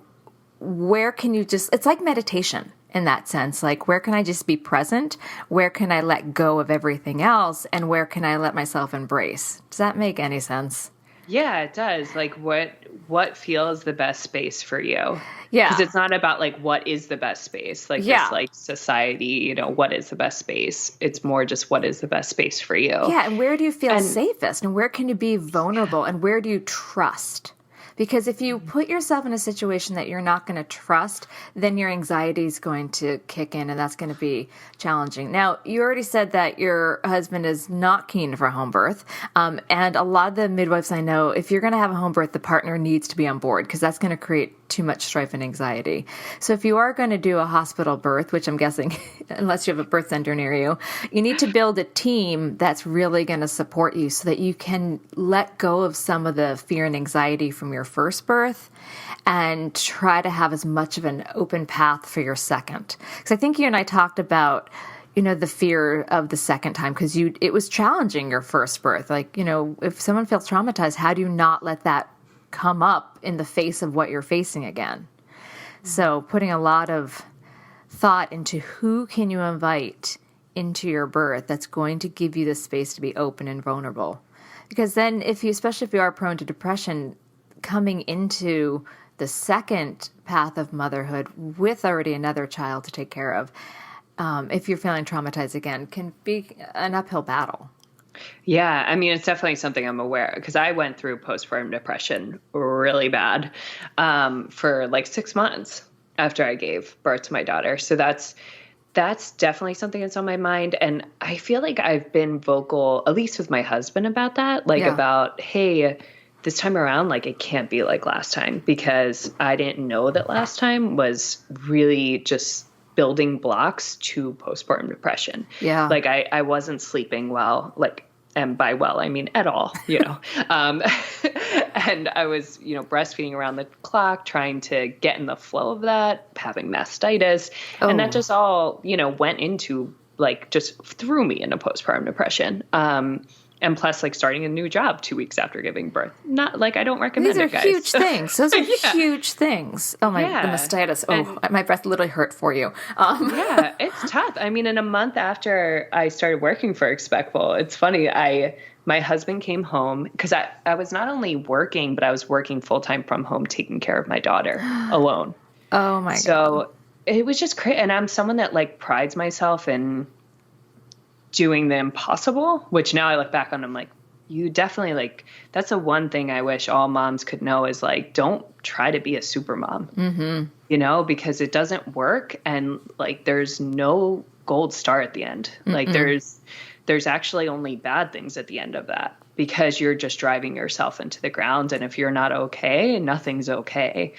where can you it's like meditation. In that sense, like where can I just be present? Where can I let go of everything else? And where can I let myself embrace? Does that make any sense? Yeah, it does. Like what feels the best space for you? Yeah. Because it's not about like what is the best space? Like this like society, what is the best space? It's more just what is the best space for you. Yeah, and where do you feel safest? And where can you be vulnerable? And where do you trust? Because if you put yourself in a situation that you're not going to trust, then your anxiety is going to kick in, and that's going to be challenging. Now, you already said that your husband is not keen for a home birth. And a lot of the midwives I know, if you're going to have a home birth, the partner needs to be on board because that's going to create too much strife and anxiety. So if you are going to do a hospital birth, which I'm guessing, unless you have a birth center near you, you need to build a team that's really going to support you so that you can let go of some of the fear and anxiety from your first birth and try to have as much of an open path for your second. Because I think you and I talked about, the fear of the second time because it was challenging your first birth. Like, if someone feels traumatized, how do you not let that come up in the face of what you're facing again? So putting a lot of thought into who can you invite into your birth that's going to give you the space to be open and vulnerable. Because then especially if you are prone to depression, coming into the second path of motherhood with already another child to take care of, if you're feeling traumatized again, can be an uphill battle. Yeah, it's definitely something I'm aware of because I went through postpartum depression really bad for like 6 months after I gave birth to my daughter. So that's definitely something that's on my mind. And I feel like I've been vocal, at least with my husband, about that, about, hey, this time around, like it can't be like last time because I didn't know that last time was really just building blocks to postpartum depression. Yeah. Like I wasn't sleeping well, and by well, I mean at all, and I was, breastfeeding around the clock, trying to get in the flow of that, having mastitis. And that just all, went into just threw me into postpartum depression. And plus, starting a new job 2 weeks after giving birth. Not I don't recommend it, guys. These are huge things. Those are huge things. Oh, the mastitis. My breath literally hurt for you. Yeah, it's tough. In a month after I started working for Expectful, it's funny. My husband came home because I was not only working, but I was working full-time from home, taking care of my daughter alone. Oh, my God. So it was just crazy. And I'm someone that prides myself in doing the impossible, which now I look back on, I'm like, you definitely that's the one thing I wish all moms could know is don't try to be a super mom, because it doesn't work. And there's no gold star at the end. There's actually only bad things at the end of that because you're just driving yourself into the ground. And if you're not okay, nothing's okay.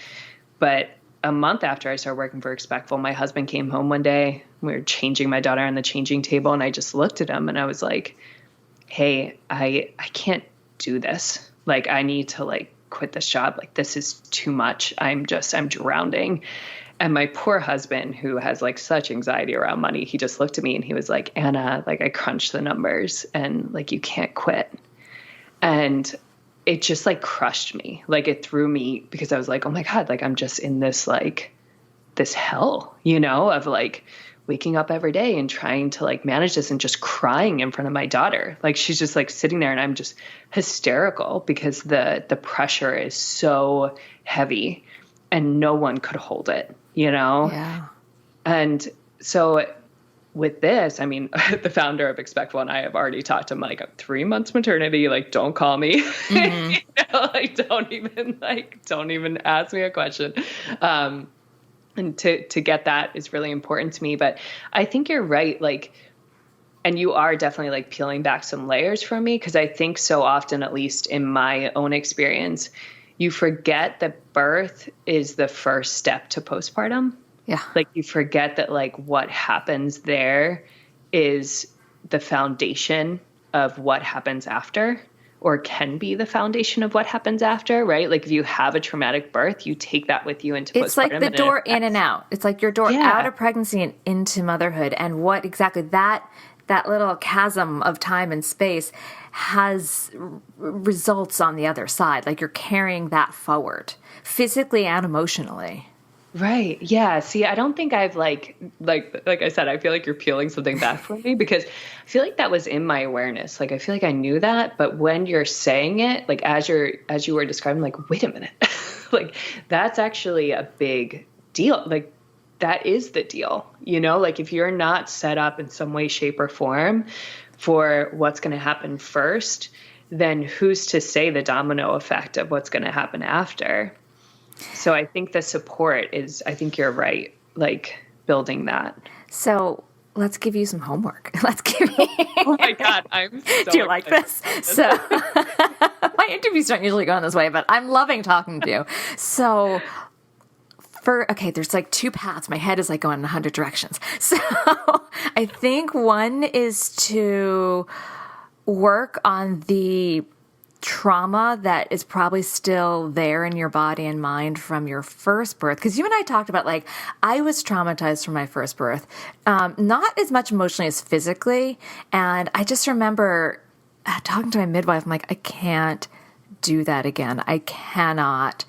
But a month after I started working for Expectful, my husband came home one day. We were changing my daughter on the changing table, and I just looked at him and I was like, hey, I can't do this. I need to quit this job. This is too much. I'm drowning. And my poor husband, who has such anxiety around money, he just looked at me and he was like, Anna, I crunched the numbers and you can't quit. And it just like crushed me. Like it threw me because I was like, oh my God, like I'm just in this, like this hell, of like waking up every day and trying to like manage this and just crying in front of my daughter. Like she's just like sitting there and I'm just hysterical because the pressure is so heavy and no one could hold it, Yeah. And so with this, I mean, the founder of Expect One, I have already talked to him like 3 months maternity, like don't call me, like don't even ask me a question. And to get that is really important to me. But I think you're right. Like, and you are definitely like peeling back some layers for me. Cause I think so often, at least in my own experience, you forget that birth is the first step to postpartum. Yeah. Like you forget that like what happens there is the foundation of what happens after, or can be the foundation of what happens after, right? Like if you have a traumatic birth, you take that with you into postpartum. It's like the door in and out. It's like your door out of pregnancy and into motherhood. And what exactly that little chasm of time and space has results on the other side. Like you're carrying that forward physically and emotionally. Right. Yeah. See, I don't think I've like I said, I feel like you're peeling something back from me because I feel like that was in my awareness. Like, I feel like I knew that, but when you're saying it, like, as you were describing, like, wait a minute, like, that's actually a big deal. Like, that is the deal, like if you're not set up in some way, shape or form for what's going to happen first, then who's to say the domino effect of what's going to happen after? So I think the support is, I think you're right, like building that. So let's give you some homework. Let's give you. Oh my God, I'm so Do you like this? So my interviews don't usually go in this way, but I'm loving talking to you. So there's like two paths. My head is like going in 100 directions. So I think one is to work on the trauma that is probably still there in your body and mind from your first birth. Because you and I talked about, like, I was traumatized from my first birth, not as much emotionally as physically. And I just remember talking to my midwife, I'm like, I can't do that again. I cannot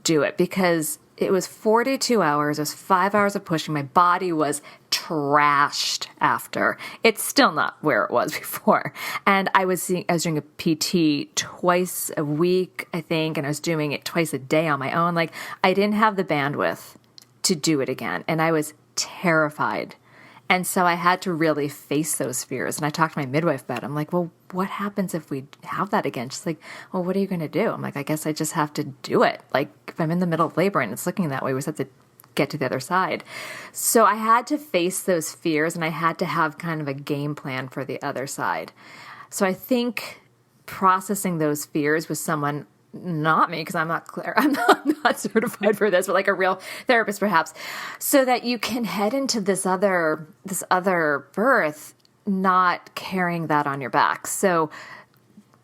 do it because it was 42 hours. It was 5 hours of pushing. My body was trashed after. It's still not where it was before. And I was doing a PT twice a week, I think, and I was doing it twice a day on my own. Like, I didn't have the bandwidth to do it again. And I was terrified. And so I had to really face those fears. And I talked to my midwife about it. I'm like, well, what happens if we have that again? She's like, well, what are you going to do? I'm like, I guess I just have to do it. Like, if I'm in the middle of labor and it's looking that way, we just have to get to the other side. So I had to face those fears and I had to have kind of a game plan for the other side. So I think processing those fears with someone, not me, because I'm not clear. I'm not certified for this, but like a real therapist perhaps, so that you can head into this other birth not carrying that on your back. So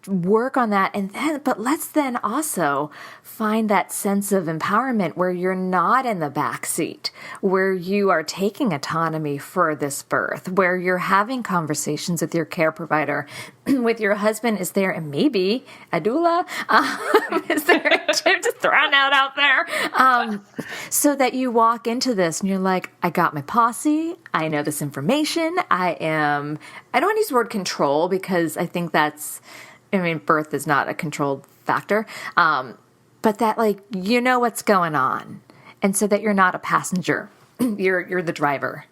work on that, but let's then also find that sense of empowerment where you're not in the back seat, where you are taking autonomy for this birth, where you're having conversations with your care provider, with your husband. Is there, and maybe a doula? Is there, just throwing out there, so that you walk into this and you're like, I got my posse. I know this information. I don't want to use the word control because I think birth is not a controlled factor. But that, like, what's going on. And so that you're not a passenger. You're the driver.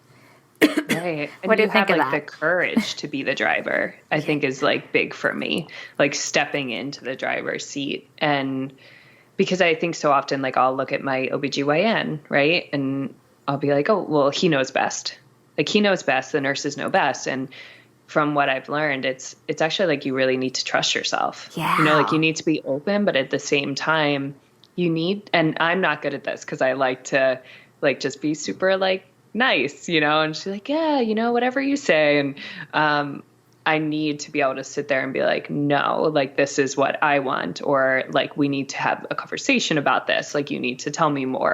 Right. And what do you think have, of like, that? The courage to be the driver, I think is like big for me, like stepping into the driver's seat. And because I think so often, like, I'll look at my OBGYN, right? And I'll be like, oh, well, he knows best. Like, he knows best. The nurses know best. And from what I've learned, it's actually like you really need to trust yourself. Yeah. Like you need to be open, but at the same time you need, and I'm not good at this because I like to like just be super like nice, and she's like, yeah, whatever you say. And I need to be able to sit there and be like, no, like this is what I want, or like we need to have a conversation about this. Like you need to tell me more,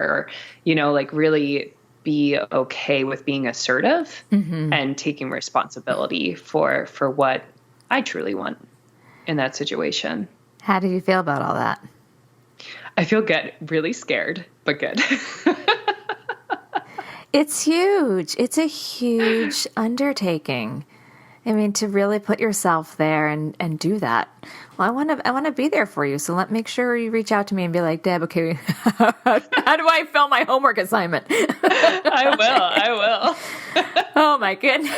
or, like really be okay with being assertive and taking responsibility for what I truly want in that situation. How do you feel about all that? I feel good, really scared, but good. It's huge. It's a huge undertaking. I mean, to really put yourself there and do that. Well, I want to be there for you. So make sure you reach out to me and be like, Deb, okay, how do I fill my homework assignment? I will. Oh my goodness.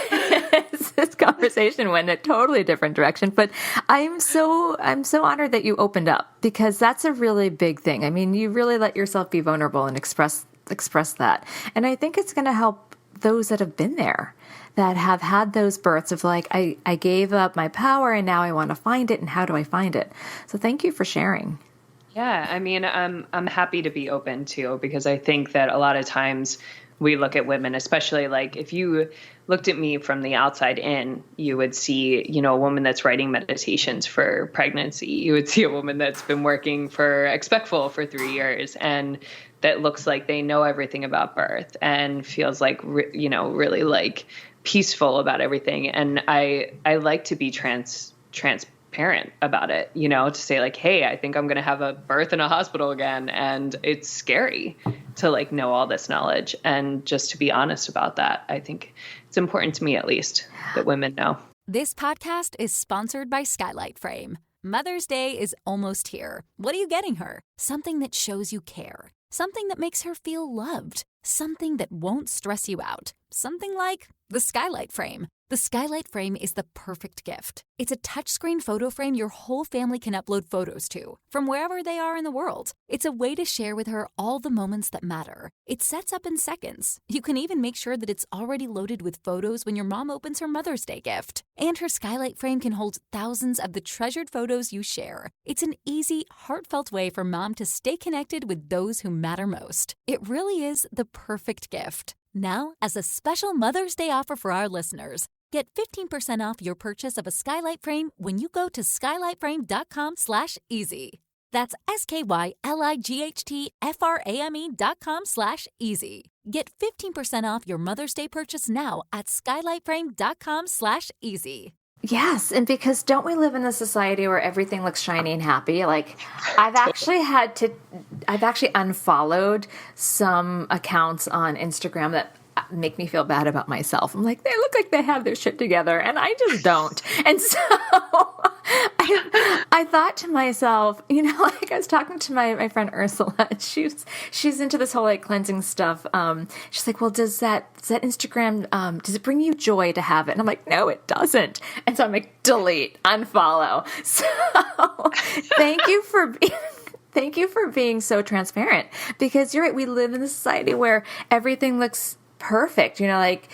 This conversation went in a totally different direction, but I'm so honored that you opened up, because that's a really big thing. I mean, you really let yourself be vulnerable and express that. And I think it's going to help those that have been there, that have had those births of like, I gave up my power and now I want to find it. And how do I find it? So thank you for sharing. Yeah. I mean, I'm happy to be open too, because I think that a lot of times we look at women, especially like if you looked at me from the outside in, you would see, a woman that's writing meditations for pregnancy. You would see a woman that's been working for Expectful for 3 years and that looks like they know everything about birth and feels like, really like peaceful about everything. And I like to be transparent about it, to say like, hey, I think I'm going to have a birth in a hospital again. And it's scary to like know all this knowledge, and just to be honest about that. I think it's important to me, at least, that women know. This podcast is sponsored by Skylight Frame. Mother's Day is almost here. What are you getting her? Something that shows you care. Something that makes her feel loved. Something that won't stress you out. Something like the Skylight Frame. The Skylight Frame is the perfect gift. It's a touchscreen photo frame your whole family can upload photos to, from wherever they are in the world. It's a way to share with her all the moments that matter. It sets up in seconds. You can even make sure that it's already loaded with photos when your mom opens her Mother's Day gift. And her Skylight Frame can hold thousands of the treasured photos you share. It's an easy, heartfelt way for mom to stay connected with those who matter most. It really is the perfect gift. Now, as a special Mother's Day offer for our listeners, get 15% off your purchase of a Skylight Frame when you go to skylightframe.com/easy. That's SKYLIGHTFRAME.com/easy. Get 15% off your Mother's Day purchase now at skylightframe.com/easy. Yes, and because don't we live in a society where everything looks shiny and happy? Like, I've actually unfollowed some accounts on Instagram that make me feel bad about myself. I'm like, they look like they have their shit together, and I just don't. And so I thought to myself, like I was talking to my friend Ursula. She's into this whole like cleansing stuff. She's like, well, does that Instagram, does it bring you joy to have it? And I'm like, no, it doesn't. And so I'm like, delete, unfollow. So thank you for being so transparent, because you're right. We live in a society where everything looks perfect. Like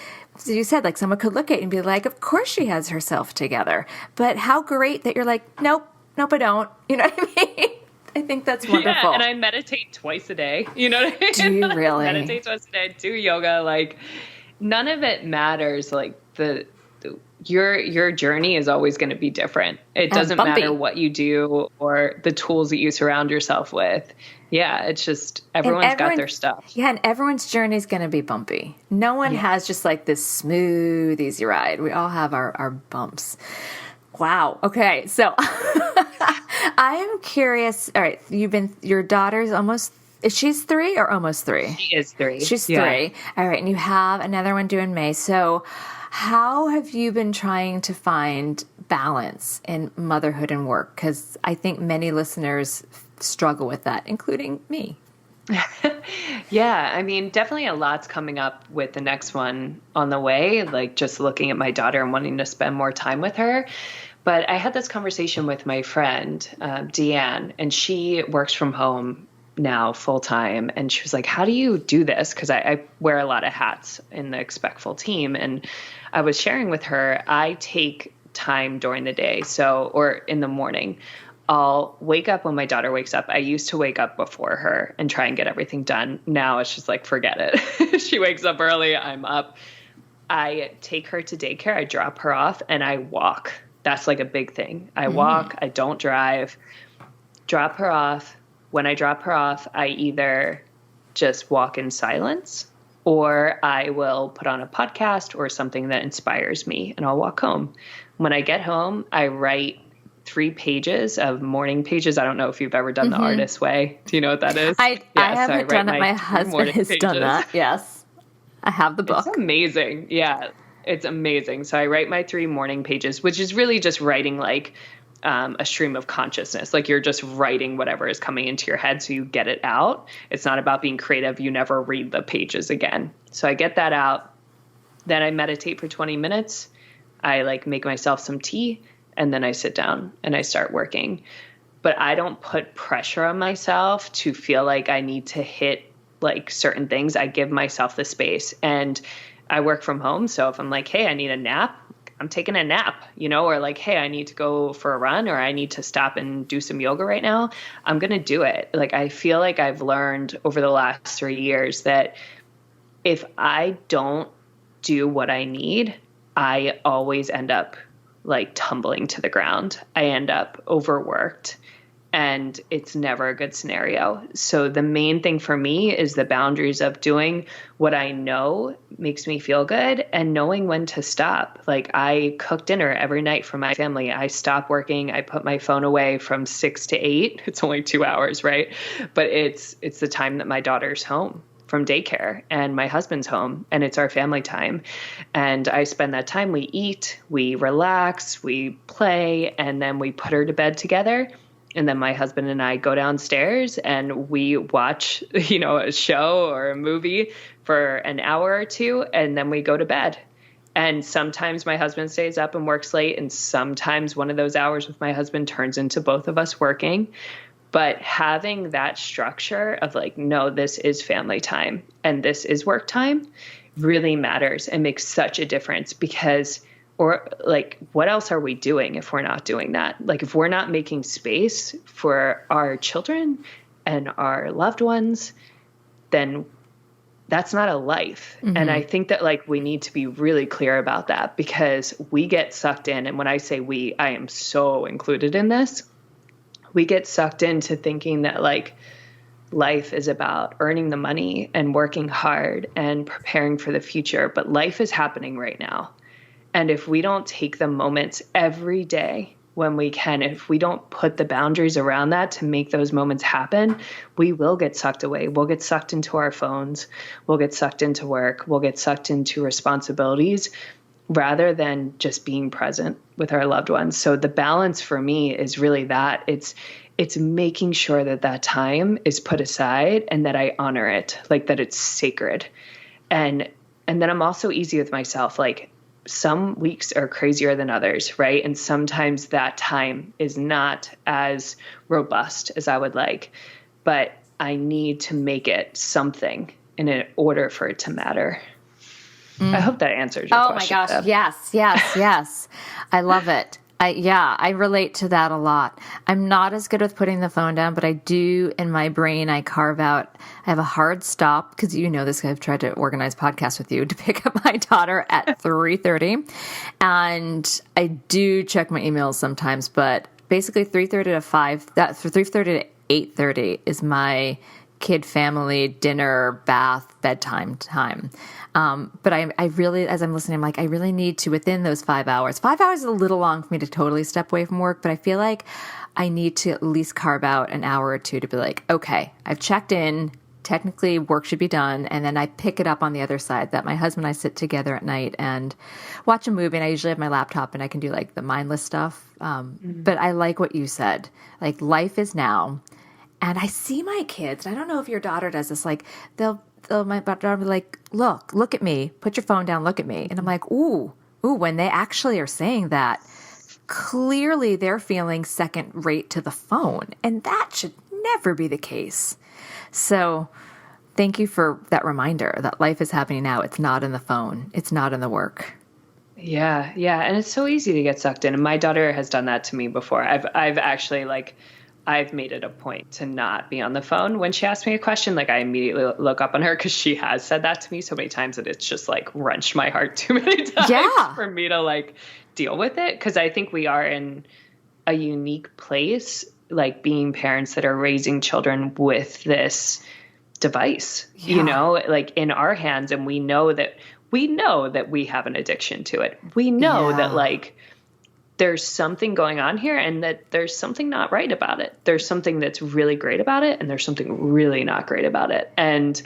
you said, like someone could look at it and be like, of course she has herself together. But how great that you're like, nope, I don't. You know what I mean? I think that's wonderful. Yeah, and I meditate twice a day. You know what I mean? Do you really? I meditate twice a day, do yoga. Like none of it matters. Like your journey is always going to be different. It doesn't matter what you do or the tools that you surround yourself with. Yeah, it's just everyone's got their stuff. Yeah, and everyone's journey is going to be bumpy. No one has just like this smooth, easy ride. We all have our bumps. Wow. Okay, so I am curious. All right, your daughter's almost. She's 3 or almost 3? She is 3. She's 3. All right, and you have another one due in May. So how have you been trying to find balance in motherhood and work? Because I think many listeners struggle with that, including me. Yeah, I mean, definitely a lot's coming up with the next one on the way, like just looking at my daughter and wanting to spend more time with her. But I had this conversation with my friend, Deanne, and she works from home now full time. And she was like, how do you do this? Because I wear a lot of hats in the Expectful team. And I was sharing with her, I take time during the day. Or in the morning, I'll wake up when my daughter wakes up. I used to wake up before her and try and get everything done. Now it's just like, forget it. She wakes up early. I'm up. I take her to daycare. I drop her off and I walk. That's like a big thing. I walk. I don't drive. Drop her off. When I drop her off, I either just walk in silence or I will put on a podcast or something that inspires me and I'll walk home. When I get home, I write 3 pages of morning pages. I don't know if you've ever done the artist way. Do you know what that is? I haven't done it. My husband has done that. Yes. I have the book. It's amazing. Yeah, it's amazing. So I write my 3 morning pages, which is really just writing like a stream of consciousness. Like you're just writing whatever is coming into your head so you get it out. It's not about being creative. You never read the pages again. So I get that out. Then I meditate for 20 minutes. I like make myself some tea, and then I sit down and I start working. But I don't put pressure on myself to feel like I need to hit like certain things. I give myself the space, and I work from home. So if I'm like, hey, I need a nap, I'm taking a nap, you know, or like, hey, I need to go for a run, or I need to stop and do some yoga right now. I'm going to do it. Like, I feel like I've learned over the last 3 years that if I don't do what I need, I always end up like tumbling to the ground. I end up overworked, and it's never a good scenario. So the main thing for me is the boundaries of doing what I know makes me feel good and knowing when to stop. Like I cook dinner every night for my family. I stop working. I put my phone away from 6 to 8. It's only 2 hours, right? But it's the time that my daughter's home from daycare and my husband's home, and it's our family time. And I spend that time, we eat, we relax, we play, and then we put her to bed together. And then my husband and I go downstairs and we watch, you know, a show or a movie for an hour or 2, and then we go to bed. And sometimes my husband stays up and works late, and sometimes one of those hours with my husband turns into both of us working. But having that structure of like, no, this is family time and this is work time really matters and makes such a difference, because, or like, what else are we doing if we're not doing that? Like if we're not making space for our children and our loved ones, then that's not a life. Mm-hmm. And I think that like we need to be really clear about that, because we get sucked in. And when I say we, I am so included in this. We get sucked into thinking that like life is about earning the money and working hard and preparing for the future. But life is happening right now. And if we don't take the moments every day when we can, if we don't put the boundaries around that to make those moments happen, we will get sucked away. We'll get sucked into our phones. We'll get sucked into work. We'll get sucked into responsibilities rather than just being present with our loved ones. So the balance for me is really that. It's making sure that that time is put aside and that I honor it, like that it's sacred. And then I'm also easy with myself. Like some weeks are crazier than others, right? And sometimes that time is not as robust as I would like, but I need to make it something in order for it to matter. I hope that answers your question. Oh my gosh. Yes. I love it. I relate to that a lot. I'm not as good with putting the phone down, but I do in my brain, I have a hard stop, because you know this, I've tried to organize podcasts with you, to pick up my daughter at 3:30. And I do check my emails sometimes, but basically 3:30 to 5, that for 3:30 to 8:30 is my kid family dinner, bath, bedtime time. But I really, as I'm listening, I'm like, I really need to, within those 5 hours. 5 hours is a little long for me to totally step away from work, but I feel like I need to at least carve out an hour or 2 to be like, okay, I've checked in. Technically, work should be done. And then I pick it up on the other side, that my husband and I sit together at night and watch a movie. And I usually have my laptop and I can do like the mindless stuff. But I like what you said. Like, life is now. And I see my kids, and I don't know if your daughter does this, like my daughter will be like, look at me, put your phone down, look at me. And I'm like, ooh, when they actually are saying that, clearly they're feeling second rate to the phone. And that should never be the case. So thank you for that reminder that life is happening now. It's not in the phone. It's not in the work. Yeah. And it's so easy to get sucked in. And my daughter has done that to me before. I've actually I've made it a point to not be on the phone when she asks me a question. Like I immediately look up on her, because she has said that to me so many times that it's just like wrenched my heart too many times for me to like deal with it. Because I think we are in a unique place, like being parents that are raising children with this device, you know, like in our hands. And we know that we have an addiction to it. We know that like there's something going on here and that there's something not right about it. There's something that's really great about it and there's something really not great about it. And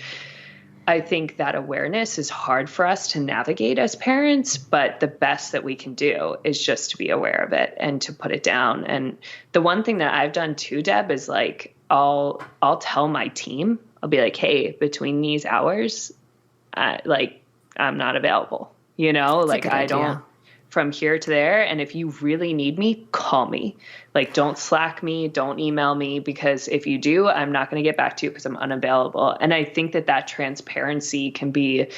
I think that awareness is hard for us to navigate as parents, but the best that we can do is just to be aware of it and to put it down. And the one thing that I've done too, Deb, is like, I'll tell my team, I'll be like, hey, between these hours, I'm not available, like I don't, from here to there. And if you really need me, call me. Like, don't Slack me, don't email me, because if you do, I'm not going to get back to you because I'm unavailable. And I think that transparency can be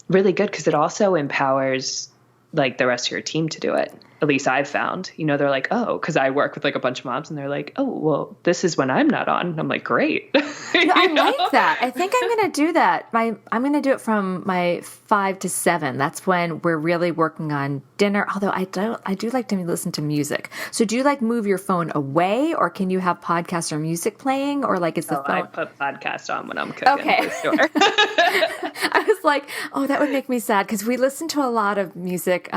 really good because it also empowers like the rest of your team to do it. At least I've found, they're like, oh, because I work with like a bunch of moms and they're like, oh, well, this is when I'm not on. And I'm like, great. I like that. I think I'm going to do that. I'm going to do it from my 5 to 7. That's when we're really working on dinner. Although I do like to listen to music. So do you like move your phone away, or can you have podcasts or music playing, or like is the phone? I put podcast on when I'm cooking. Okay. For sure. I was like, oh, that would make me sad because we listen to a lot of music.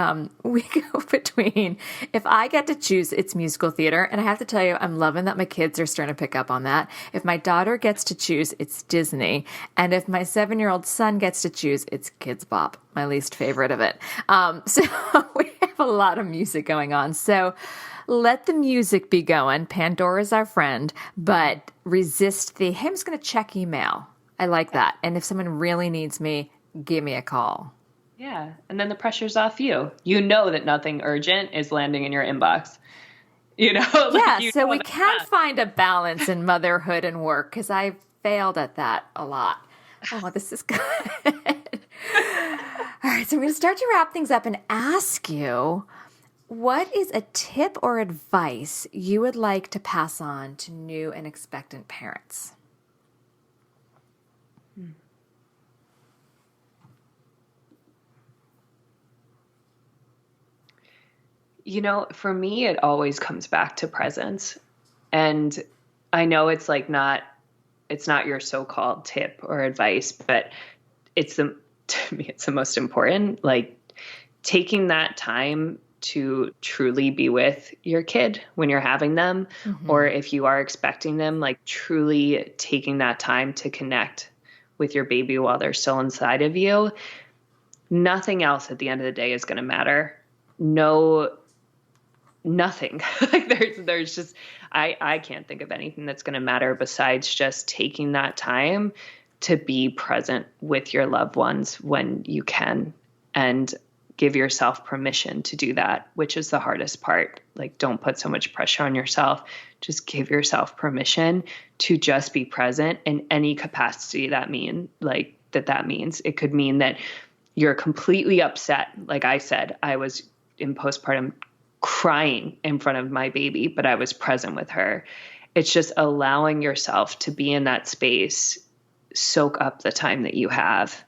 We go between, if I get to choose, it's musical theater. And I have to tell you, I'm loving that my kids are starting to pick up on that. If my daughter gets to choose, it's Disney. And if my 7-year-old son gets to choose, it's Kids Bop, my least favorite of it. So we have a lot of music going on. So let the music be going. Pandora's our friend, but resist the, hey, I'm just going to check email. I like that. And if someone really needs me, give me a call. Yeah. And then the pressure's off you. You know that nothing urgent is landing in your inbox. So we can find a balance in motherhood and work because I failed at that a lot. Oh, this is good. All right. So I'm going to start to wrap things up and ask you, what is a tip or advice you would like to pass on to new and expectant parents? For me, it always comes back to presence. And I know it's not your so-called tip or advice, but to me, it's the most important, like taking that time to truly be with your kid when you're having them, or if you are expecting them, like truly taking that time to connect with your baby while they're still inside of you. Nothing else at the end of the day is going to matter. Nothing. Like there's just, I can't think of anything that's going to matter besides just taking that time to be present with your loved ones when you can, and give yourself permission to do that, which is the hardest part. Like, don't put so much pressure on yourself. Just give yourself permission to just be present in any capacity that means. It could mean that you're completely upset. Like I said, I was in postpartum crying in front of my baby, but I was present with her. It's just allowing yourself to be in that space, soak up the time that you have.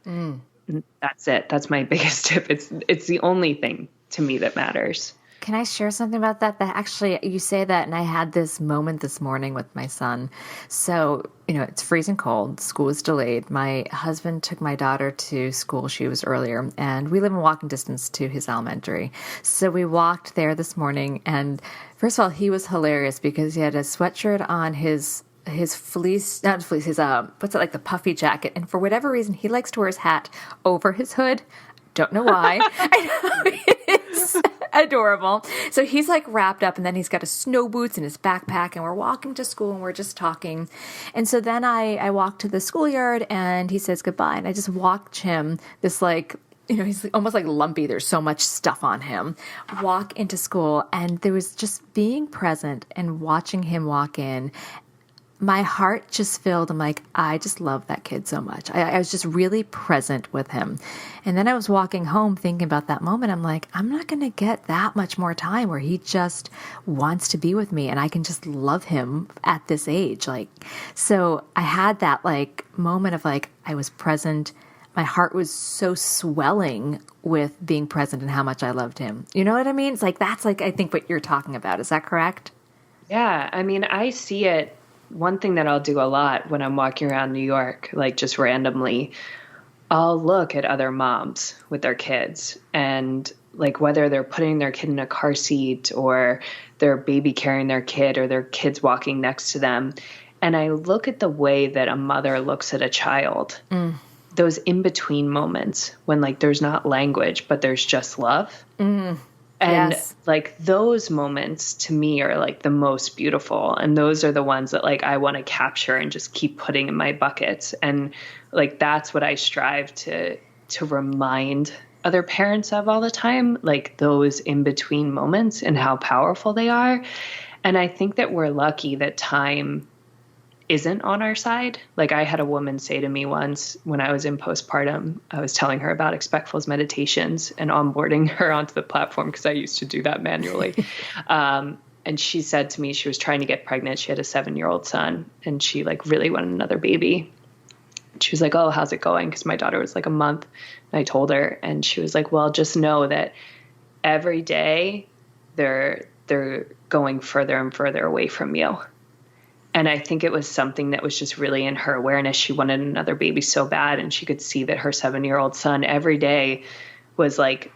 That's it. That's my biggest tip. It's the only thing to me that matters. Can I share something about that? That actually, you say that, and I had this moment this morning with my son. So, it's freezing cold. School is delayed. My husband took my daughter to school. She was earlier, and we live in walking distance to his elementary. So we walked there this morning, and first of all, he was hilarious because he had a sweatshirt on, his fleece, not fleece, his, what's it, like the puffy jacket. And for whatever reason, he likes to wear his hat over his hood. Don't know why. I know, it's adorable. So he's like wrapped up, and then he's got his snow boots and his backpack, and we're walking to school and we're just talking. And so then I walk to the schoolyard and he says goodbye. And I just watch him, this like, he's almost like lumpy. There's so much stuff on him. Walk into school, and there was just being present and watching him walk in. My heart just filled. I'm like, I just love that kid so much. I was just really present with him. And then I was walking home thinking about that moment. I'm like, I'm not going to get that much more time where he just wants to be with me and I can just love him at this age. So I had that moment of I was present. My heart was so swelling with being present and how much I loved him. You know what I mean? It's that's I think what you're talking about. Is that correct? Yeah. I mean, I see it. One thing that I'll do a lot when I'm walking around New York, just randomly, I'll look at other moms with their kids and like whether they're putting their kid in a car seat or they're baby carrying their kid or their kid's walking next to them. And I look at the way that a mother looks at a child, those in-between moments when like there's not language, but there's just love. And like those moments to me are like the most beautiful. And those are the ones that like I want to capture and just keep putting in my buckets. And like that's what I strive to remind other parents of all the time, like those in-between moments and how powerful they are. And I think that we're lucky that time isn't on our side. Like I had a woman say to me once when I was in postpartum, I was telling her about Expectful's meditations and onboarding her onto the platform because I used to do that manually. And she said to me, she was trying to get pregnant. She had a 7-year-old son and she like really wanted another baby. She was like, oh, how's it going? Because my daughter was like a month. And I told her, and she was like, well, just know that every day they're going further and further away from you. And I think it was something that was just really in her awareness. She wanted another baby so bad, and she could see that her 7-year-old son every day was like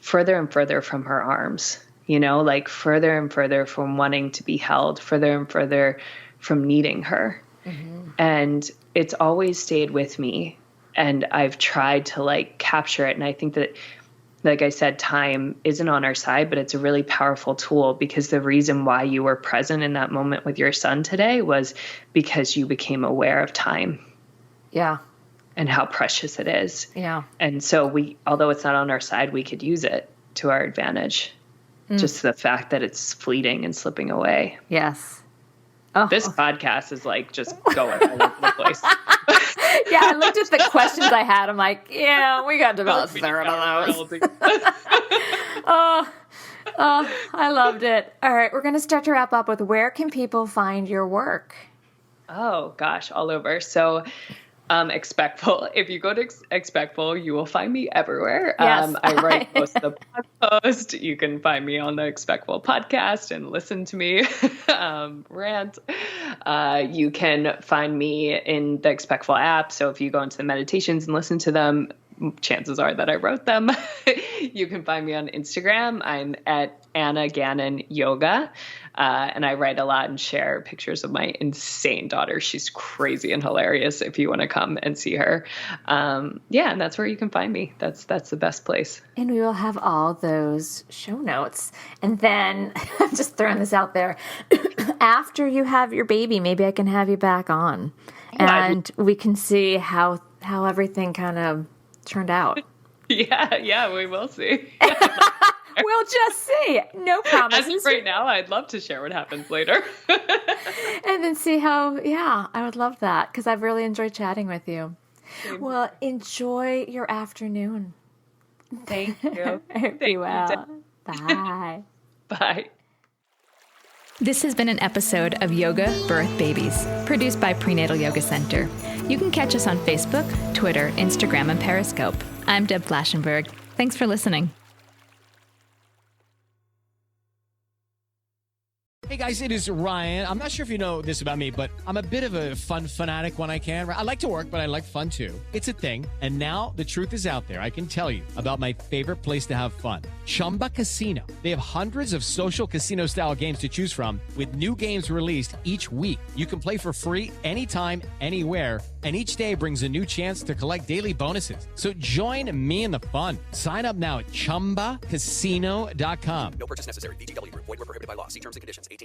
further and further from her arms, you know, like further and further from wanting to be held, further and further from needing her. And it's always stayed with me, and I've tried to like capture it. And I think that, like I said, time isn't on our side, but it's a really powerful tool, because the reason why you were present in that moment with your son today was because you became aware of time. Yeah. And how precious it is. Yeah. And so although it's not on our side, we could use it to our advantage. Just the fact that it's fleeting and slipping away. Yes. Oh. This podcast is like just going all over the place. Yeah, I looked at the questions I had. I'm like, yeah, we got about a third of those. Oh, I loved it. All right, we're going to start to wrap up with, where can people find your work? Oh, gosh, all over. So Expectful. If you go to Expectful, you will find me everywhere. Yes. I write most of the blog post. You can find me on the Expectful podcast and listen to me rant. You can find me in the Expectful app. So if you go into the meditations and listen to them, chances are that I wrote them. You can find me on Instagram. I'm at Anna Gannon Yoga. And I write a lot and share pictures of my insane daughter. She's crazy and hilarious if you want to come and see her. And that's where you can find me. That's the best place. And we will have all those show notes. And then I'm just throwing this out there. After you have your baby, maybe I can have you back on. And we can see how everything kind of turned out. Yeah, we will see. We'll just see. No promises. As of right now, I'd love to share what happens later. And then see how, I would love that, because I've really enjoyed chatting with you. Well, enjoy your afternoon. Thank you. Be well. Bye. Bye. This has been an episode of Yoga Birth Babies, produced by Prenatal Yoga Center. You can catch us on Facebook, Twitter, Instagram, and Periscope. I'm Deb Flaschenberg. Thanks for listening. Hey guys, it is Ryan. I'm not sure if you know this about me, but I'm a bit of a fun fanatic when I can. I like to work, but I like fun too. It's a thing. And now the truth is out there. I can tell you about my favorite place to have fun. Chumba Casino. They have hundreds of social casino style games to choose from, with new games released each week. You can play for free anytime, anywhere. And each day brings a new chance to collect daily bonuses. So join me in the fun. Sign up now at ChumbaCasino.com. No purchase necessary. VGW Group. Void where prohibited by law. See terms and conditions. 18+.